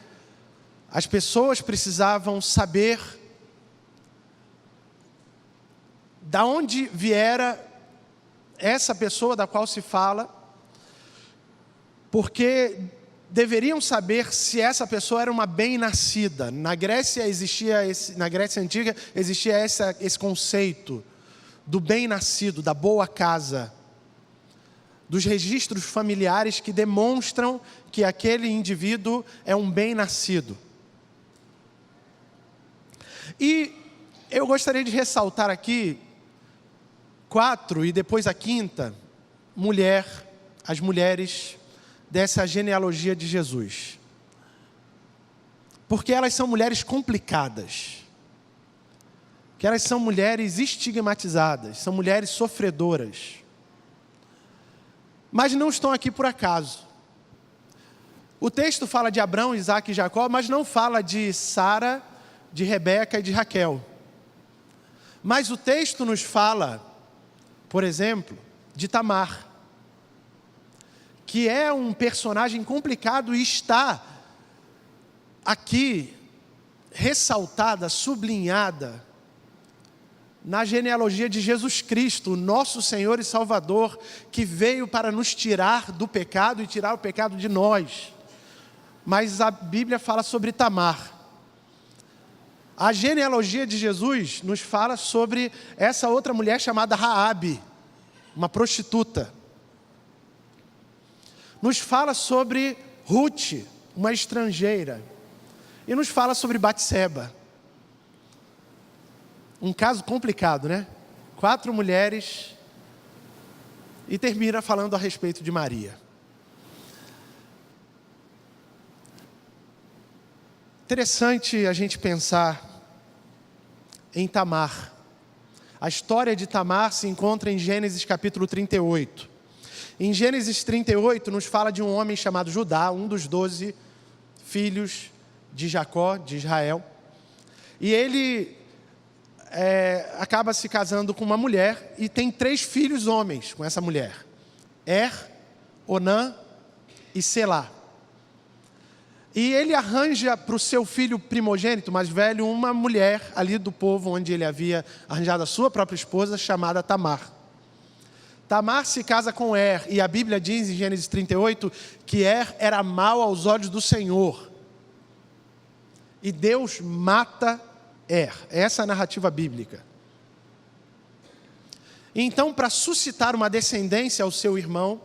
S1: as pessoas precisavam saber da onde viera essa pessoa da qual se fala, porque deveriam saber se essa pessoa era uma bem-nascida. Na Grécia na Grécia Antiga existia esse conceito do bem-nascido, da boa casa, dos registros familiares que demonstram que aquele indivíduo é um bem-nascido. E eu gostaria de ressaltar aqui 4 e depois a 5ª mulher, as mulheres dessa genealogia de Jesus. Porque elas são mulheres complicadas. Que elas são mulheres estigmatizadas, são mulheres sofredoras. Mas não estão aqui por acaso. O texto fala de Abraão, Isaque e Jacó, mas não fala de Sara, de Rebeca e de Raquel. Mas o texto nos fala, por exemplo, de Tamar, que é um personagem complicado e está aqui ressaltada, sublinhada, na genealogia de Jesus Cristo, nosso Senhor e Salvador, que veio para nos tirar do pecado e tirar o pecado de nós. Mas a Bíblia fala sobre Tamar. A genealogia de Jesus nos fala sobre essa outra mulher chamada Raabe, uma prostituta. Nos fala sobre Ruth, uma estrangeira. E nos fala sobre Batseba. Um caso complicado, né? 4 mulheres e termina falando a respeito de Maria. Interessante a gente pensar em Tamar. A história de Tamar se encontra em Gênesis capítulo 38. Em Gênesis 38 nos fala de um homem chamado Judá, um dos 12 filhos de Jacó, de Israel. E ele acaba se casando com uma mulher e tem 3 filhos homens com essa mulher. Onã e Selá. E ele arranja para o seu filho primogênito, mais velho, uma mulher ali do povo onde ele havia arranjado a sua própria esposa, chamada Tamar. Tamar se casa com e a Bíblia diz em Gênesis 38 que era mau aos olhos do Senhor. E Deus mata essa é a narrativa bíblica. Então, para suscitar uma descendência ao seu irmão,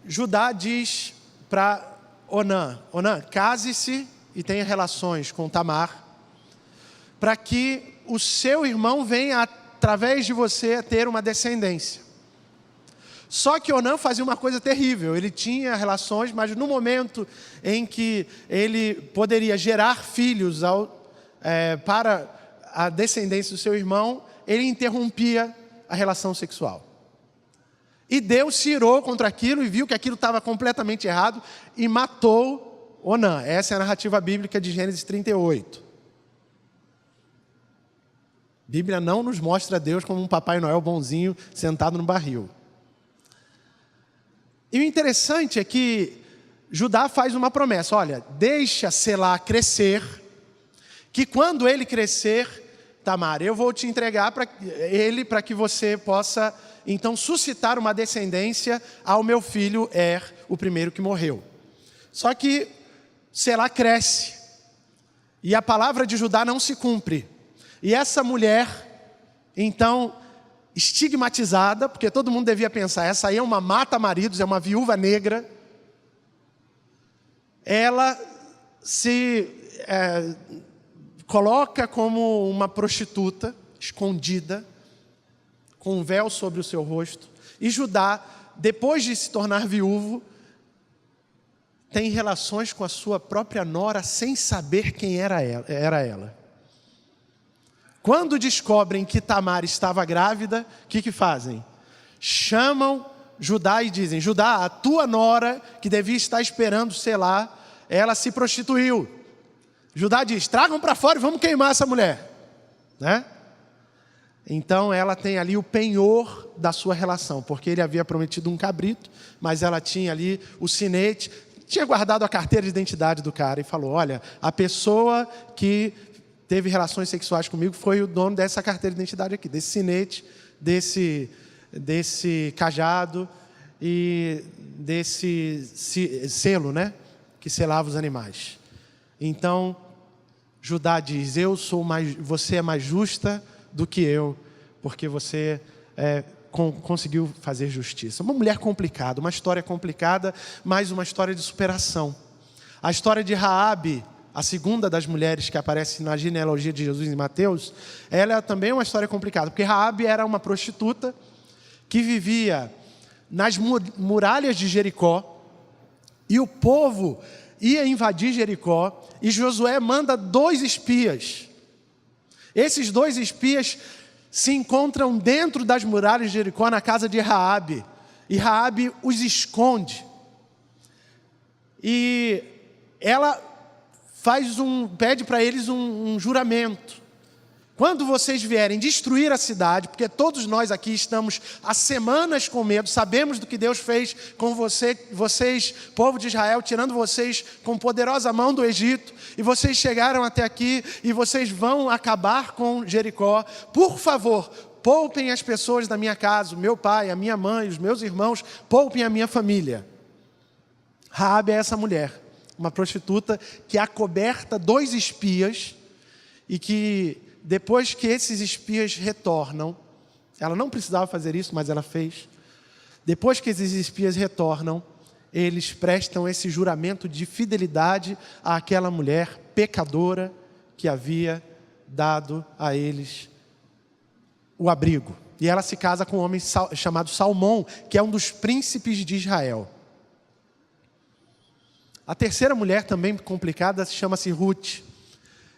S1: Judá diz para Onã, case-se e tenha relações com Tamar, para que o seu irmão venha, através de você, ter uma descendência. Só que Onã fazia uma coisa terrível, ele tinha relações, mas no momento em que ele poderia gerar filhos para a descendência do seu irmão, ele interrompia a relação sexual. E Deus se irou contra aquilo e viu que aquilo estava completamente errado e matou Onã. Essa é a narrativa bíblica de Gênesis 38. A Bíblia não nos mostra Deus como um Papai Noel bonzinho sentado no barril. E o interessante é que Judá faz uma promessa. Olha, deixa Selá crescer, que quando ele crescer, Tamar, eu vou te entregar para ele para que você possa, então, suscitar uma descendência ao meu filho o primeiro que morreu. Só que Selá cresce e a palavra de Judá não se cumpre. E essa mulher, então, estigmatizada, porque todo mundo devia pensar, essa aí é uma mata-maridos, é uma viúva negra. Ela se coloca como uma prostituta, escondida, com um véu sobre o seu rosto. E Judá, depois de se tornar viúvo, tem relações com a sua própria nora sem saber quem era ela. Quando descobrem que Tamar estava grávida, o que fazem? Chamam Judá e dizem, Judá, a tua nora, que devia estar esperando Selá, ela se prostituiu. Judá diz, tragam para fora e vamos queimar essa mulher. Né? Então ela tem ali o penhor da sua relação, porque ele havia prometido um cabrito, mas ela tinha ali o sinete, tinha guardado a carteira de identidade do cara e falou, olha, a pessoa que teve relações sexuais comigo foi o dono dessa carteira de identidade aqui, desse sinete, desse cajado e desse selo, né, que selava os animais. Então, Judá diz, você é mais justa do que eu, porque você conseguiu fazer justiça. Uma mulher complicada, uma história complicada, mas uma história de superação. A história de Raabe, a segunda das mulheres que aparece na genealogia de Jesus em Mateus, ela também é uma história complicada, porque Raabe era uma prostituta que vivia nas muralhas de Jericó, e o povo ia invadir Jericó, e Josué manda 2 espias. Esses 2 espias se encontram dentro das muralhas de Jericó, na casa de Raabe, e Raabe os esconde. E ela pede para eles um juramento. quando vocês vierem destruir a cidade, porque todos nós aqui estamos há semanas com medo, sabemos do que Deus fez com vocês, povo de Israel, tirando vocês com poderosa mão do Egito, e vocês chegaram até aqui, e vocês vão acabar com Jericó. Por favor, poupem as pessoas da minha casa, o meu pai, a minha mãe, os meus irmãos, poupem a minha família. Raabe é essa mulher, uma prostituta que acoberta 2 espias, e que depois que esses espias retornam, ela não precisava fazer isso, mas ela fez. Depois que esses espias retornam, eles prestam esse juramento de fidelidade àquela mulher pecadora que havia dado a eles o abrigo. E ela se casa com um homem chamado Salmão, que é um dos príncipes de Israel. A terceira mulher, também complicada, chama-se Ruth.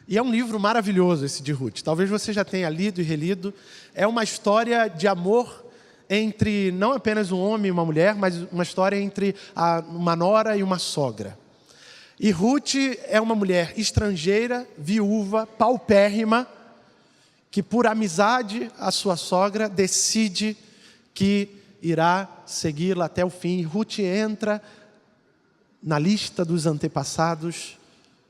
S1: E é um livro maravilhoso esse de Ruth. Talvez você já tenha lido e relido. É uma história de amor entre não apenas um homem e uma mulher, mas uma história entre uma nora e uma sogra. E Ruth é uma mulher estrangeira, viúva, paupérrima, que por amizade à sua sogra decide que irá segui-la até o fim. Ruth entra na lista dos antepassados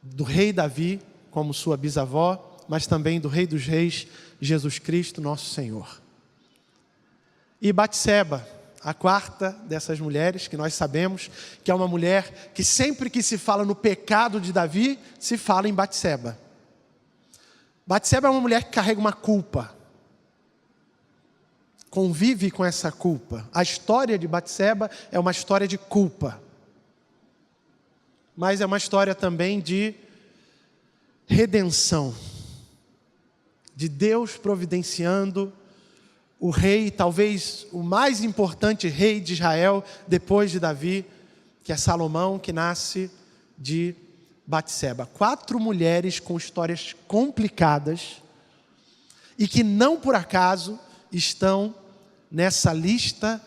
S1: do rei Davi, como sua bisavó, mas também do Rei dos Reis, Jesus Cristo, nosso Senhor. E Batseba, a quarta dessas mulheres, que nós sabemos que é uma mulher que sempre que se fala no pecado de Davi, se fala em Batseba. Batseba é uma mulher que carrega uma culpa, convive com essa culpa. A história de Batseba é uma história de culpa, mas é uma história também de redenção, de Deus providenciando o rei, talvez o mais importante rei de Israel depois de Davi, que é Salomão, que nasce de Batseba. 4 mulheres com histórias complicadas e que não por acaso estão nessa lista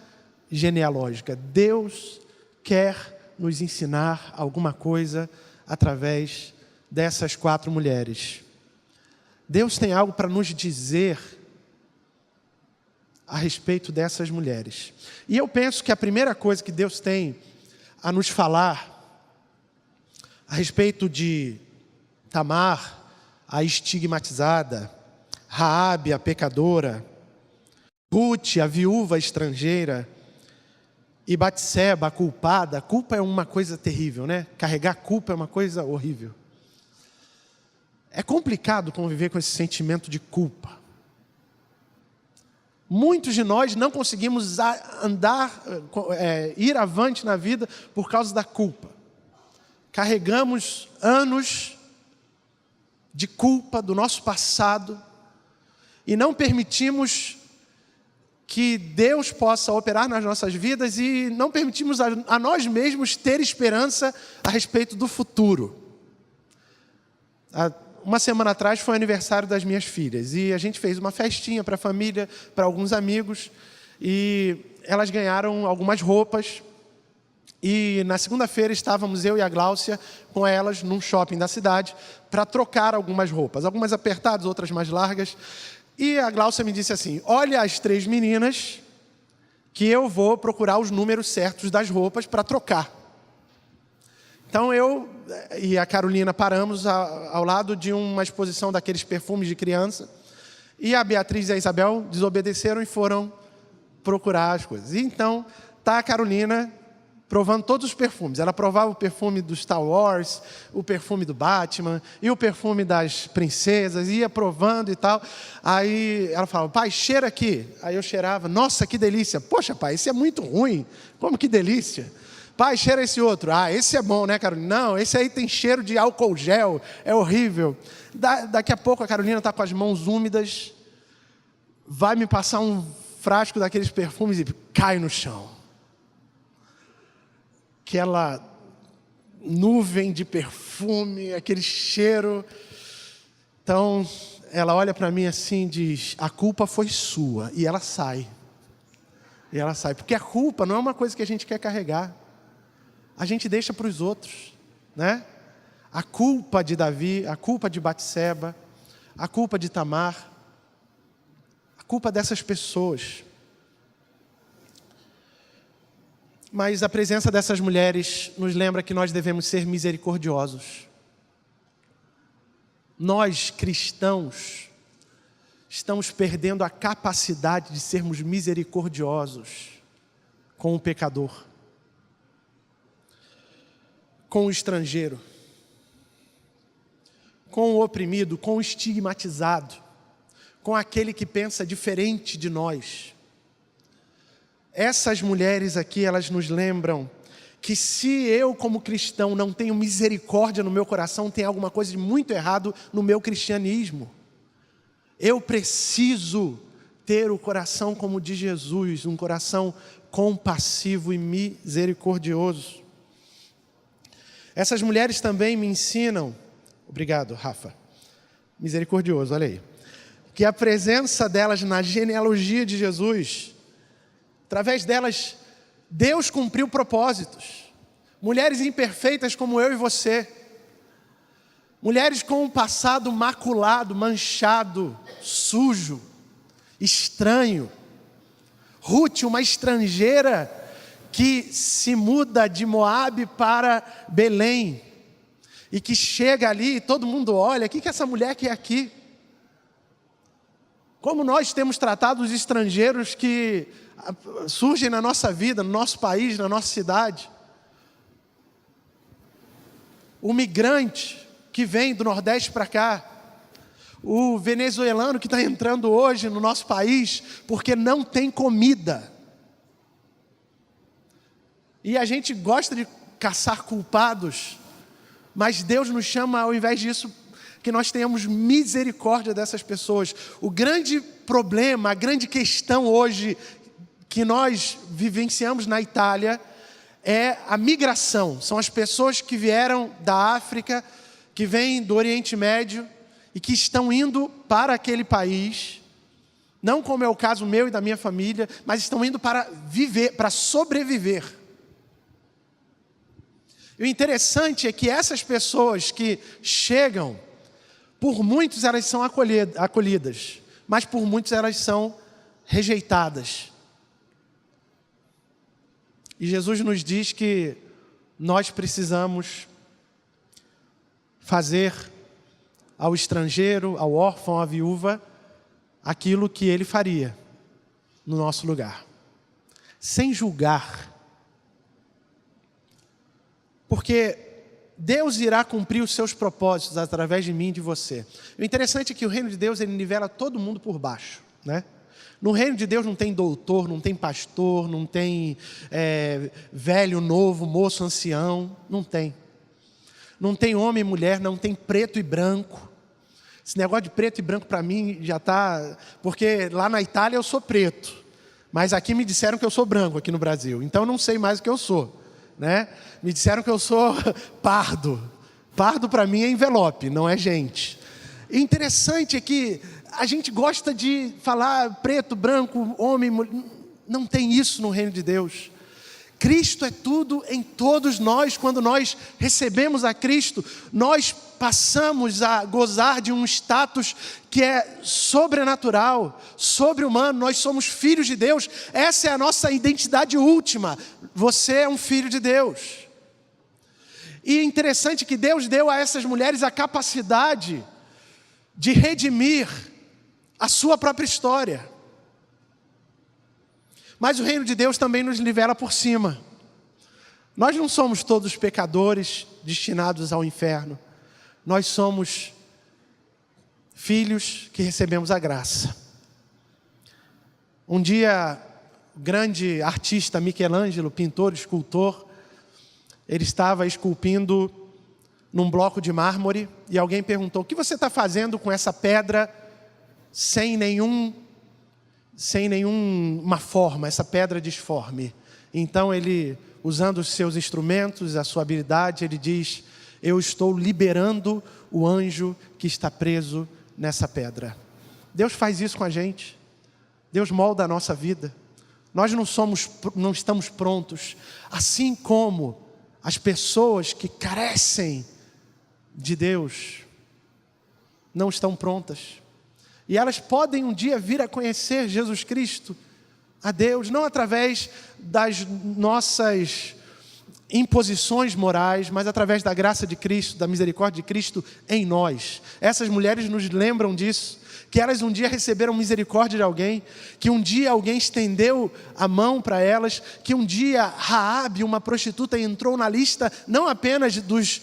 S1: genealógica. Deus quer nos ensinar alguma coisa através dessas 4 mulheres. Deus tem algo para nos dizer a respeito dessas mulheres. E eu penso que a primeira coisa que Deus tem a nos falar a respeito de Tamar, a estigmatizada, Raabe, a pecadora, Ruth, a viúva estrangeira, e Batseba, a culpada. A culpa é uma coisa terrível, né? Carregar culpa é uma coisa horrível. É complicado conviver com esse sentimento de culpa. Muitos de nós não conseguimos ir avante na vida por causa da culpa. Carregamos anos de culpa do nosso passado e não permitimos que Deus possa operar nas nossas vidas e não permitimos a nós mesmos ter esperança a respeito do futuro. Uma semana atrás foi o aniversário das minhas filhas e a gente fez uma festinha para a família, para alguns amigos, e elas ganharam algumas roupas. E na segunda-feira estávamos eu e a Gláucia com elas num shopping da cidade para trocar algumas roupas, algumas apertadas, outras mais largas. E a Gláucia me disse assim: olha as 3 meninas que eu vou procurar os números certos das roupas para trocar. Então eu e a Carolina paramos ao lado de uma exposição daqueles perfumes de criança, e a Beatriz e a Isabel desobedeceram e foram procurar as coisas. E então está a Carolina provando todos os perfumes. Ela provava o perfume do Star Wars, o perfume do Batman e o perfume das princesas, ia provando e tal. Aí ela falava: pai, cheira aqui. Aí eu cheirava: nossa, que delícia. Poxa, pai, esse é muito ruim. Como que delícia? Pai, cheira esse outro. Ah, esse é bom, né, Carolina? Não, esse aí tem cheiro de álcool gel, é horrível. Daqui a pouco a Carolina está com as mãos úmidas, vai me passar um frasco daqueles perfumes e cai no chão. Aquela nuvem de perfume, aquele cheiro. Então, ela olha para mim assim e diz: a culpa foi sua. E ela sai. Porque a culpa não é uma coisa que a gente quer carregar. A gente deixa para os outros, né? A culpa de Davi, a culpa de Batseba, a culpa de Tamar, culpa dessas pessoas. Mas a presença dessas mulheres nos lembra que nós devemos ser misericordiosos. Nós, cristãos, estamos perdendo a capacidade de sermos misericordiosos com o pecador, com o estrangeiro, com o oprimido, com o estigmatizado, com aquele que pensa diferente de nós. Essas mulheres aqui, elas nos lembram que se eu, como cristão, não tenho misericórdia no meu coração, tem alguma coisa de muito errado no meu cristianismo. Eu preciso ter o coração como o de Jesus, um coração compassivo e misericordioso. Essas mulheres também me ensinam, obrigado, Rafa, misericordioso, olha aí, que a presença delas na genealogia de Jesus, através delas, Deus cumpriu propósitos. Mulheres imperfeitas como eu e você. Mulheres com um passado maculado, manchado, sujo, estranho. Ruth, uma estrangeira que se muda de Moabe para Belém. E que chega ali e todo mundo olha, o que essa mulher quer aqui? Como nós temos tratado os estrangeiros que surgem na nossa vida, no nosso país, na nossa cidade. O migrante que vem do Nordeste para cá. O venezuelano que está entrando hoje no nosso país porque não tem comida. E a gente gosta de caçar culpados, mas Deus nos chama, ao invés disso, que nós tenhamos misericórdia dessas pessoas. O grande problema, a grande questão hoje que nós vivenciamos na Itália é a migração. São as pessoas que vieram da África, que vêm do Oriente Médio e que estão indo para aquele país, não como é o caso meu e da minha família, mas estão indo para viver, para sobreviver. E o interessante é que essas pessoas que chegam, por muitos elas são acolhidas, mas por muitos elas são rejeitadas. E Jesus nos diz que nós precisamos fazer ao estrangeiro, ao órfão, à viúva, aquilo que ele faria no nosso lugar, sem julgar. Porque Deus irá cumprir os seus propósitos através de mim e de você. O interessante é que o reino de Deus, ele nivela todo mundo por baixo, né? No reino de Deus não tem doutor, não tem pastor, não tem velho, novo, moço, ancião, não tem. Não tem homem e mulher, não tem preto e branco. Esse negócio de preto e branco para mim já está... Porque lá na Itália eu sou preto, mas aqui me disseram que eu sou branco aqui no Brasil, então eu não sei mais o que eu sou, né? Me disseram que eu sou pardo. Pardo para mim é envelope, não é gente. E interessante é que a gente gosta de falar preto, branco, homem, mulher. Não tem isso no reino de Deus. Cristo é tudo em todos nós. Quando nós recebemos a Cristo, nós passamos a gozar de um status que é sobrenatural, sobre-humano. Nós somos filhos de Deus. Essa é a nossa identidade última. Você é um filho de Deus. E é interessante que Deus deu a essas mulheres a capacidade de redimir a sua própria história. Mas o reino de Deus também nos nivela por cima. Nós não somos todos pecadores destinados ao inferno. Nós somos filhos que recebemos a graça. Um dia, o grande artista Michelangelo, pintor, escultor, ele estava esculpindo num bloco de mármore e alguém perguntou: o que você está fazendo com essa pedra sem nenhuma forma, essa pedra disforme? Então ele, usando os seus instrumentos, a sua habilidade, ele diz: eu estou liberando o anjo que está preso nessa pedra. Deus faz isso com a gente. Deus molda a nossa vida. Nós não estamos prontos, assim como as pessoas que carecem de Deus não estão prontas. E elas podem um dia vir a conhecer Jesus Cristo, a Deus, não através das nossas imposições morais, mas através da graça de Cristo, da misericórdia de Cristo em nós. Essas mulheres nos lembram disso, que elas um dia receberam misericórdia de alguém, que um dia alguém estendeu a mão para elas, que um dia Raabe, uma prostituta, entrou na lista não apenas dos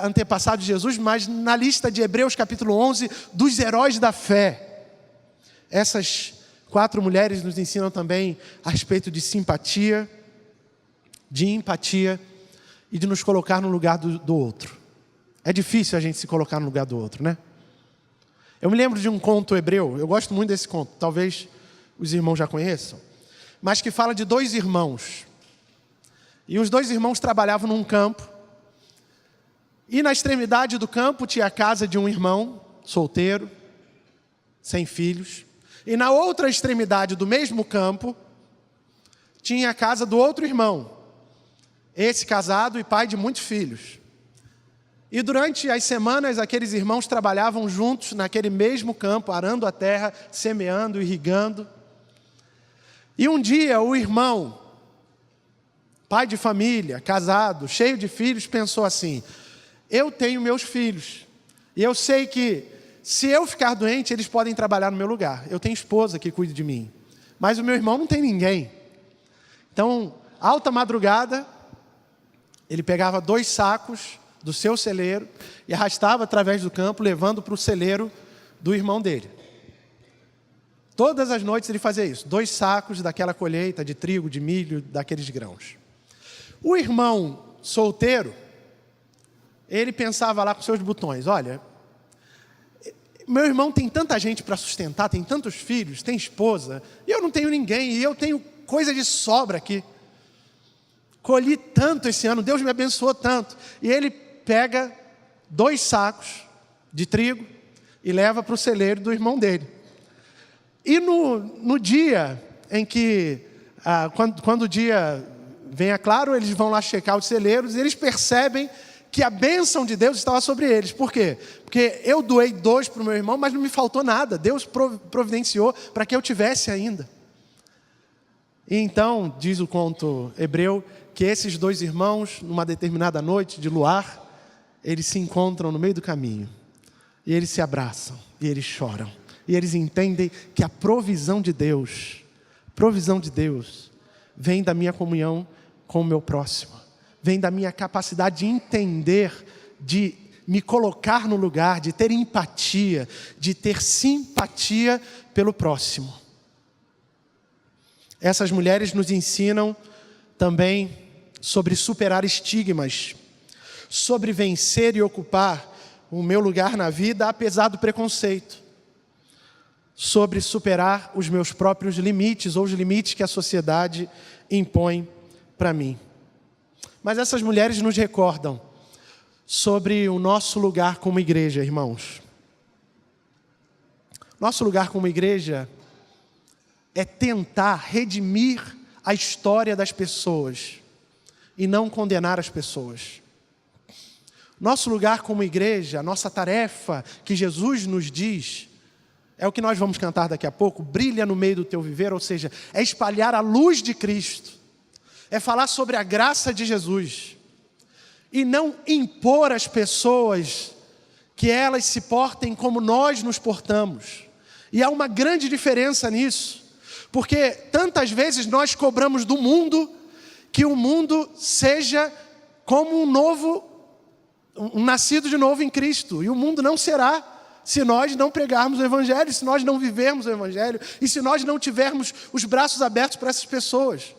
S1: antepassados de Jesus, mas na lista de Hebreus capítulo 11, dos heróis da fé. Essas 4 mulheres nos ensinam também a respeito de simpatia, de empatia e de nos colocar no lugar do outro. É difícil a gente se colocar no lugar do outro, né? Eu me lembro de um conto hebreu, eu gosto muito desse conto, talvez os irmãos já conheçam, mas que fala de 2 irmãos. E os 2 irmãos trabalhavam num campo, e na extremidade do campo tinha a casa de um irmão, solteiro, sem filhos, e na outra extremidade do mesmo campo, tinha a casa do outro irmão, esse casado e pai de muitos filhos. E durante as semanas, aqueles irmãos trabalhavam juntos naquele mesmo campo, arando a terra, semeando, irrigando. E um dia o irmão, pai de família, casado, cheio de filhos, pensou assim: eu tenho meus filhos, e eu sei que se eu ficar doente, eles podem trabalhar no meu lugar. Eu tenho esposa que cuida de mim, mas o meu irmão não tem ninguém. Então, alta madrugada, ele pegava 2 sacos do seu celeiro e arrastava através do campo, levando para o celeiro do irmão dele. Todas as noites ele fazia isso, 2 sacos daquela colheita de trigo, de milho, daqueles grãos. O irmão solteiro, ele pensava lá com seus botões: olha, meu irmão tem tanta gente para sustentar, tem tantos filhos, tem esposa, e eu não tenho ninguém, e eu tenho coisa de sobra aqui. Colhi tanto esse ano, Deus me abençoou tanto. E ele pega 2 sacos de trigo e leva para o celeiro do irmão dele. E no dia em que, quando o dia venha claro, eles vão lá checar os celeiros e eles percebem que a bênção de Deus estava sobre eles. Por quê? Porque eu doei 2 para o meu irmão, mas não me faltou nada. Deus providenciou para que eu tivesse ainda. E então, diz o conto hebreu, que esses 2 irmãos, numa determinada noite de luar, eles se encontram no meio do caminho. E eles se abraçam, e eles choram. E eles entendem que a provisão de Deus, vem da minha comunhão com o meu próximo. Vem da minha capacidade de entender, de me colocar no lugar, de ter empatia, de ter simpatia pelo próximo. Essas mulheres nos ensinam também sobre superar estigmas, sobre vencer e ocupar o meu lugar na vida apesar do preconceito, sobre superar os meus próprios limites ou os limites que a sociedade impõe para mim. Mas essas mulheres nos recordam sobre o nosso lugar como igreja, irmãos. Nosso lugar como igreja é tentar redimir a história das pessoas e não condenar as pessoas. Nosso lugar como igreja, a nossa tarefa que Jesus nos diz, é o que nós vamos cantar daqui a pouco: brilha no meio do teu viver, ou seja, é espalhar a luz de Cristo, é falar sobre a graça de Jesus, e não impor às pessoas que elas se portem como nós nos portamos. E há uma grande diferença nisso, porque tantas vezes nós cobramos do mundo que o mundo seja como um nascido de novo em Cristo, e o mundo não será se nós não pregarmos o Evangelho, se nós não vivermos o Evangelho, e se nós não tivermos os braços abertos para essas pessoas.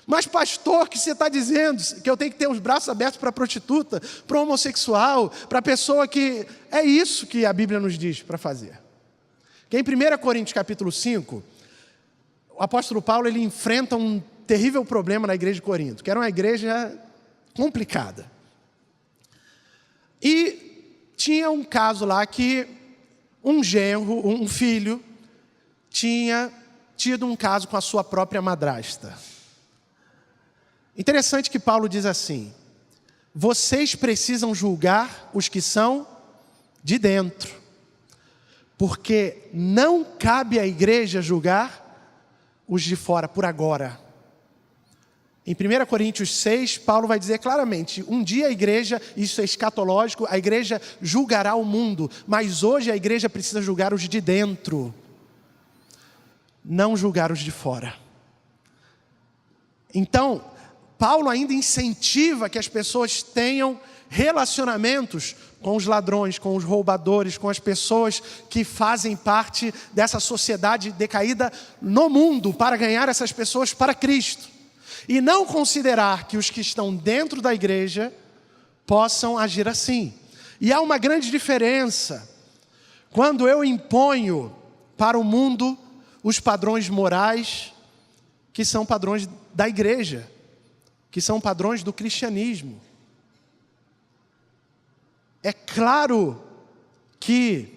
S1: Mas pastor, que você está dizendo que eu tenho que ter os braços abertos para a prostituta, para o homossexual, para a pessoa que... É isso que a Bíblia nos diz para fazer. Que em 1 Coríntios capítulo 5, o apóstolo Paulo ele enfrenta um terrível problema na igreja de Corinto, que era uma igreja complicada. E tinha um caso lá que um filho, tinha tido um caso com a sua própria madrasta. Interessante que Paulo diz assim: vocês precisam julgar os que são de dentro, porque não cabe à igreja julgar os de fora por agora. Em 1 Coríntios 6, Paulo vai dizer claramente, um dia a igreja, isso é escatológico, a igreja julgará o mundo, mas hoje a igreja precisa julgar os de dentro, não julgar os de fora. Então, Paulo ainda incentiva que as pessoas tenham relacionamentos com os ladrões, com os roubadores, com as pessoas que fazem parte dessa sociedade decaída no mundo, para ganhar essas pessoas para Cristo. E não considerar que os que estão dentro da igreja possam agir assim. E há uma grande diferença quando eu imponho para o mundo os padrões morais que são padrões da igreja, que são padrões do cristianismo. É claro que,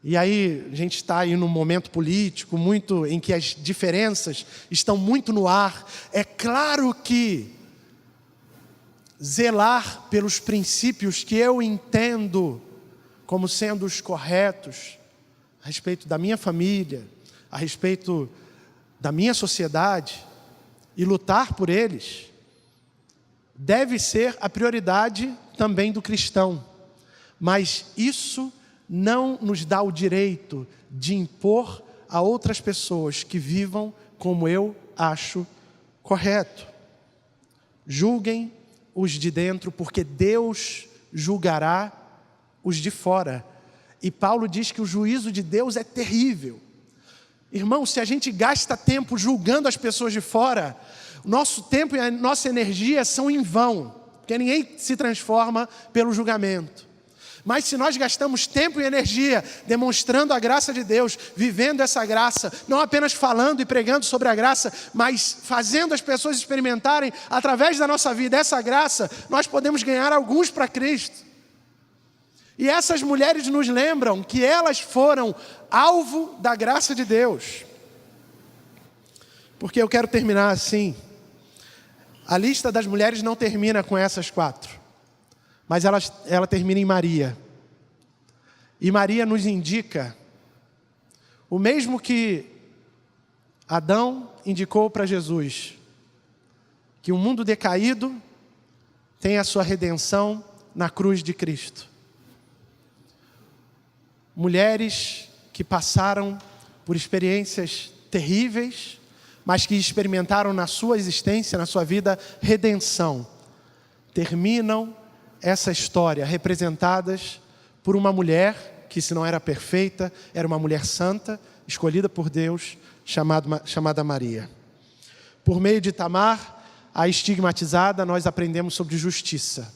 S1: e aí a gente está aí num momento político muito em que as diferenças estão muito no ar, é claro que zelar pelos princípios que eu entendo como sendo os corretos, a respeito da minha família, a respeito da minha sociedade, e lutar por eles, deve ser a prioridade também do cristão. Mas isso não nos dá o direito de impor a outras pessoas que vivam como eu acho correto. Julguem os de dentro, porque Deus julgará os de fora. E Paulo diz que o juízo de Deus é terrível. Irmão, se a gente gasta tempo julgando as pessoas de fora, o nosso tempo e a nossa energia são em vão, porque ninguém se transforma pelo julgamento. Mas se nós gastamos tempo e energia demonstrando a graça de Deus, vivendo essa graça, não apenas falando e pregando sobre a graça, mas fazendo as pessoas experimentarem através da nossa vida essa graça, nós podemos ganhar alguns para Cristo. E essas mulheres nos lembram que elas foram alvo da graça de Deus. Porque eu quero terminar assim. A lista das mulheres não termina com essas 4. Mas ela termina em Maria. E Maria nos indica o mesmo que Adão indicou para Jesus. Que o mundo decaído tem a sua redenção na cruz de Cristo. Mulheres que passaram por experiências terríveis, mas que experimentaram na sua existência, na sua vida, redenção. Terminam essa história representadas por uma mulher que, se não era perfeita, era uma mulher santa, escolhida por Deus, chamada Maria. Por meio de Tamar, a estigmatizada, nós aprendemos sobre justiça.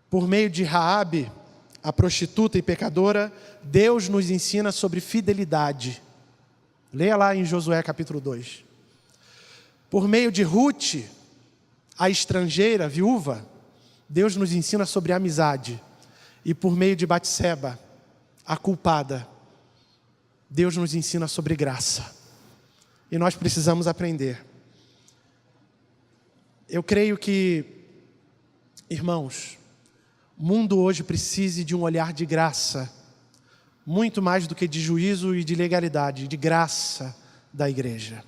S1: Por meio de Raabe, a prostituta e pecadora, Deus nos ensina sobre fidelidade. Leia lá em Josué capítulo 2. Por meio de Ruth, a estrangeira, viúva, Deus nos ensina sobre amizade. E por meio de Batseba, a culpada, Deus nos ensina sobre graça. E nós precisamos aprender. Eu creio que, irmãos, o mundo hoje precisa de um olhar de graça, muito mais do que de juízo e de legalidade, de graça da igreja.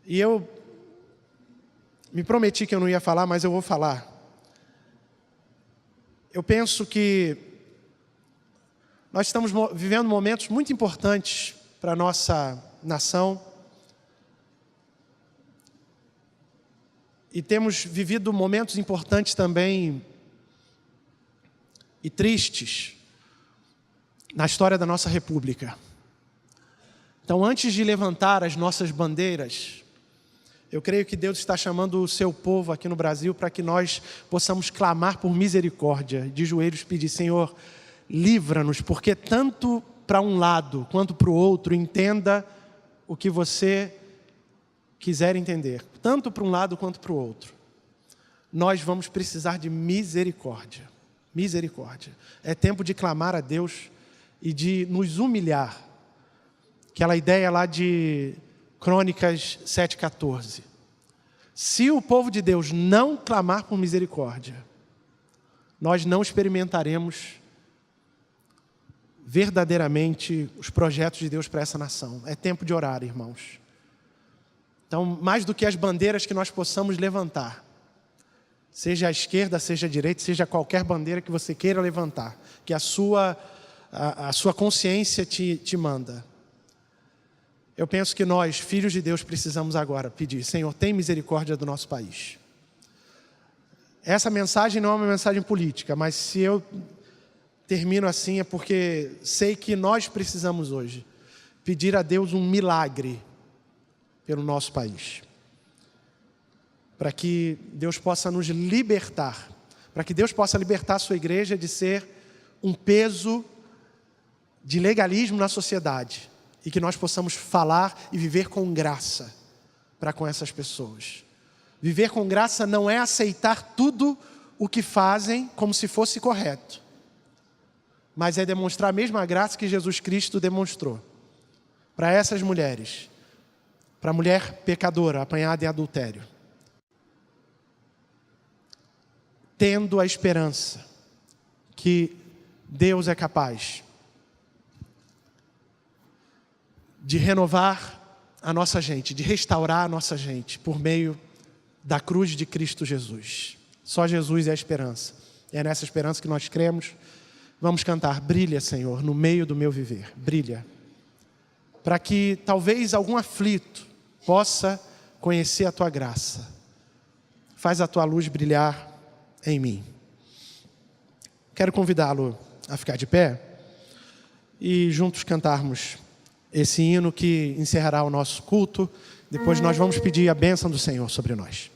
S1: E eu me prometi que eu não ia falar, mas eu vou falar. Eu penso que nós estamos vivendo momentos muito importantes para a nossa nação. E temos vivido momentos importantes também e tristes na história da nossa república. Então, antes de levantar as nossas bandeiras, eu creio que Deus está chamando o seu povo aqui no Brasil para que nós possamos clamar por misericórdia, de joelhos pedir, Senhor, livra-nos, porque tanto para um lado quanto para o outro, entenda o que você quiser entender, tanto para um lado quanto para o outro. Nós vamos precisar de misericórdia. Misericórdia. É tempo de clamar a Deus e de nos humilhar. Aquela ideia lá de Crônicas 7,14. Se o povo de Deus não clamar por misericórdia, nós não experimentaremos verdadeiramente os projetos de Deus para essa nação. É tempo de orar, irmãos. Então, mais do que as bandeiras que nós possamos levantar, seja a esquerda, seja a direita, seja qualquer bandeira que você queira levantar, que a sua consciência te manda. Eu penso que nós, filhos de Deus, precisamos agora pedir: Senhor, tem misericórdia do nosso país. Essa mensagem não é uma mensagem política, mas se eu termino assim é porque sei que nós precisamos hoje pedir a Deus um milagre pelo nosso país. Para que Deus possa nos libertar, para que Deus possa libertar a sua igreja de ser um peso de legalismo na sociedade e que nós possamos falar e viver com graça para com essas pessoas. Viver com graça não é aceitar tudo o que fazem como se fosse correto, mas é demonstrar a mesma graça que Jesus Cristo demonstrou para essas mulheres, para a mulher pecadora apanhada em adultério, tendo a esperança que Deus é capaz de renovar a nossa gente, de restaurar a nossa gente por meio da cruz de Cristo Jesus. Só Jesus é a esperança. É nessa esperança que nós cremos. Vamos cantar: brilha, Senhor, no meio do meu viver. Brilha. Para que talvez algum aflito possa conhecer a tua graça. Faz a tua luz brilhar em mim. Quero convidá-lo a ficar de pé e juntos cantarmos esse hino que encerrará o nosso culto. Depois nós vamos pedir a bênção do Senhor sobre nós.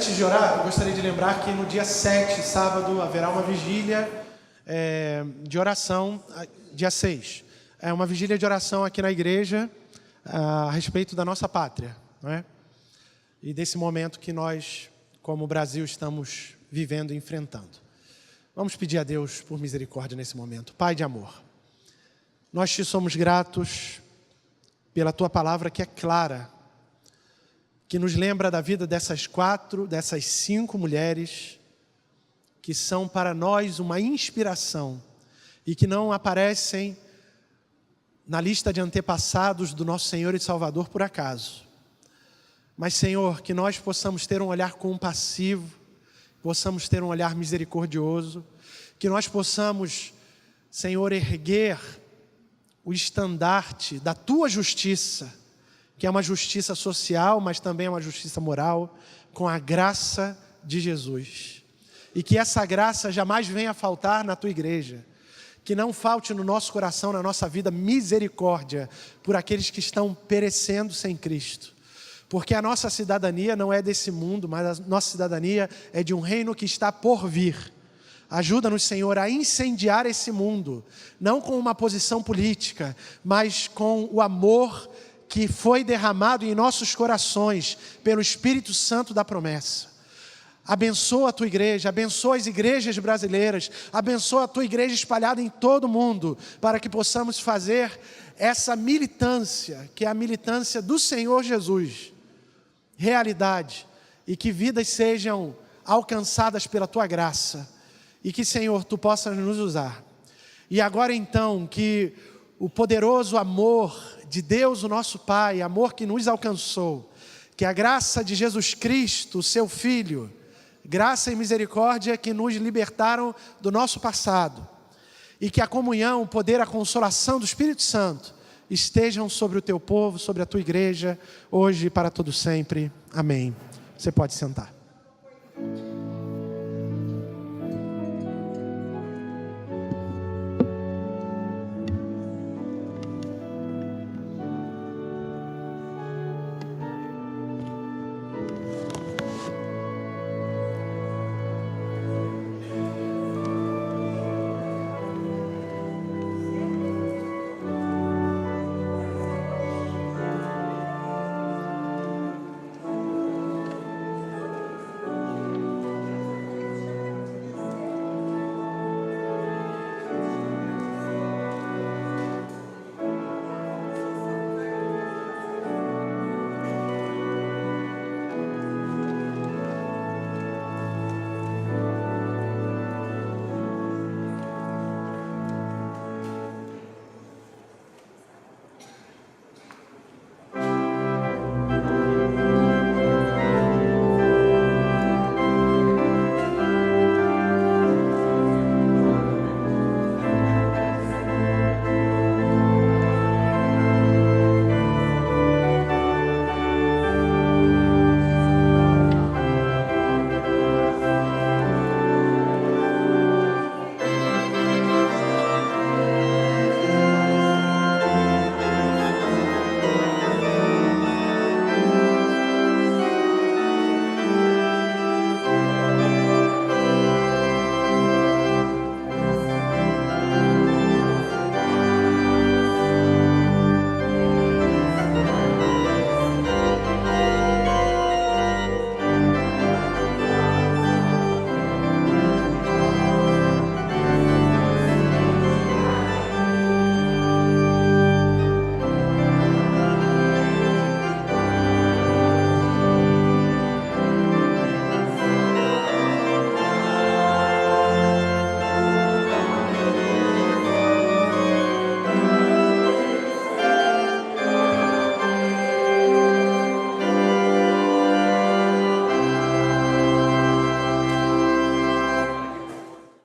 S1: Antes de orar, eu gostaria de lembrar que no dia 7, sábado, haverá uma vigília de oração, dia 6. É uma vigília de oração aqui na igreja a respeito da nossa pátria, não é? E desse momento que nós, como Brasil, estamos vivendo e enfrentando. Vamos pedir a Deus por misericórdia nesse momento. Pai de amor, nós te somos gratos pela tua palavra que é clara, que nos lembra da vida dessas 5 mulheres, que são para nós uma inspiração e que não aparecem na lista de antepassados do nosso Senhor e Salvador por acaso. Mas, Senhor, que nós possamos ter um olhar compassivo, possamos ter um olhar misericordioso, que nós possamos, Senhor, erguer o estandarte da tua justiça, que é uma justiça social, mas também é uma justiça moral, com a graça de Jesus. E que essa graça jamais venha a faltar na tua igreja. Que não falte no nosso coração, na nossa vida, misericórdia por aqueles que estão perecendo sem Cristo. Porque a nossa cidadania não é desse mundo, mas a nossa cidadania é de um reino que está por vir. Ajuda-nos, Senhor, a incendiar esse mundo, não com uma posição política, mas com o amor que foi derramado em nossos corações pelo Espírito Santo da promessa. Abençoa a tua igreja, abençoa as igrejas brasileiras, abençoa a tua igreja espalhada em todo o mundo, para que possamos fazer essa militância, que é a militância do Senhor Jesus, realidade, e que vidas sejam alcançadas pela tua graça, e que, Senhor, tu possas nos usar. E agora então, que o poderoso amor de Deus, o nosso Pai, amor que nos alcançou, que a graça de Jesus Cristo, seu Filho, graça e misericórdia que nos libertaram do nosso passado, e que a comunhão, o poder, a consolação do Espírito Santo estejam sobre o teu povo, sobre a tua igreja, hoje e para todo sempre. Amém. Você pode sentar.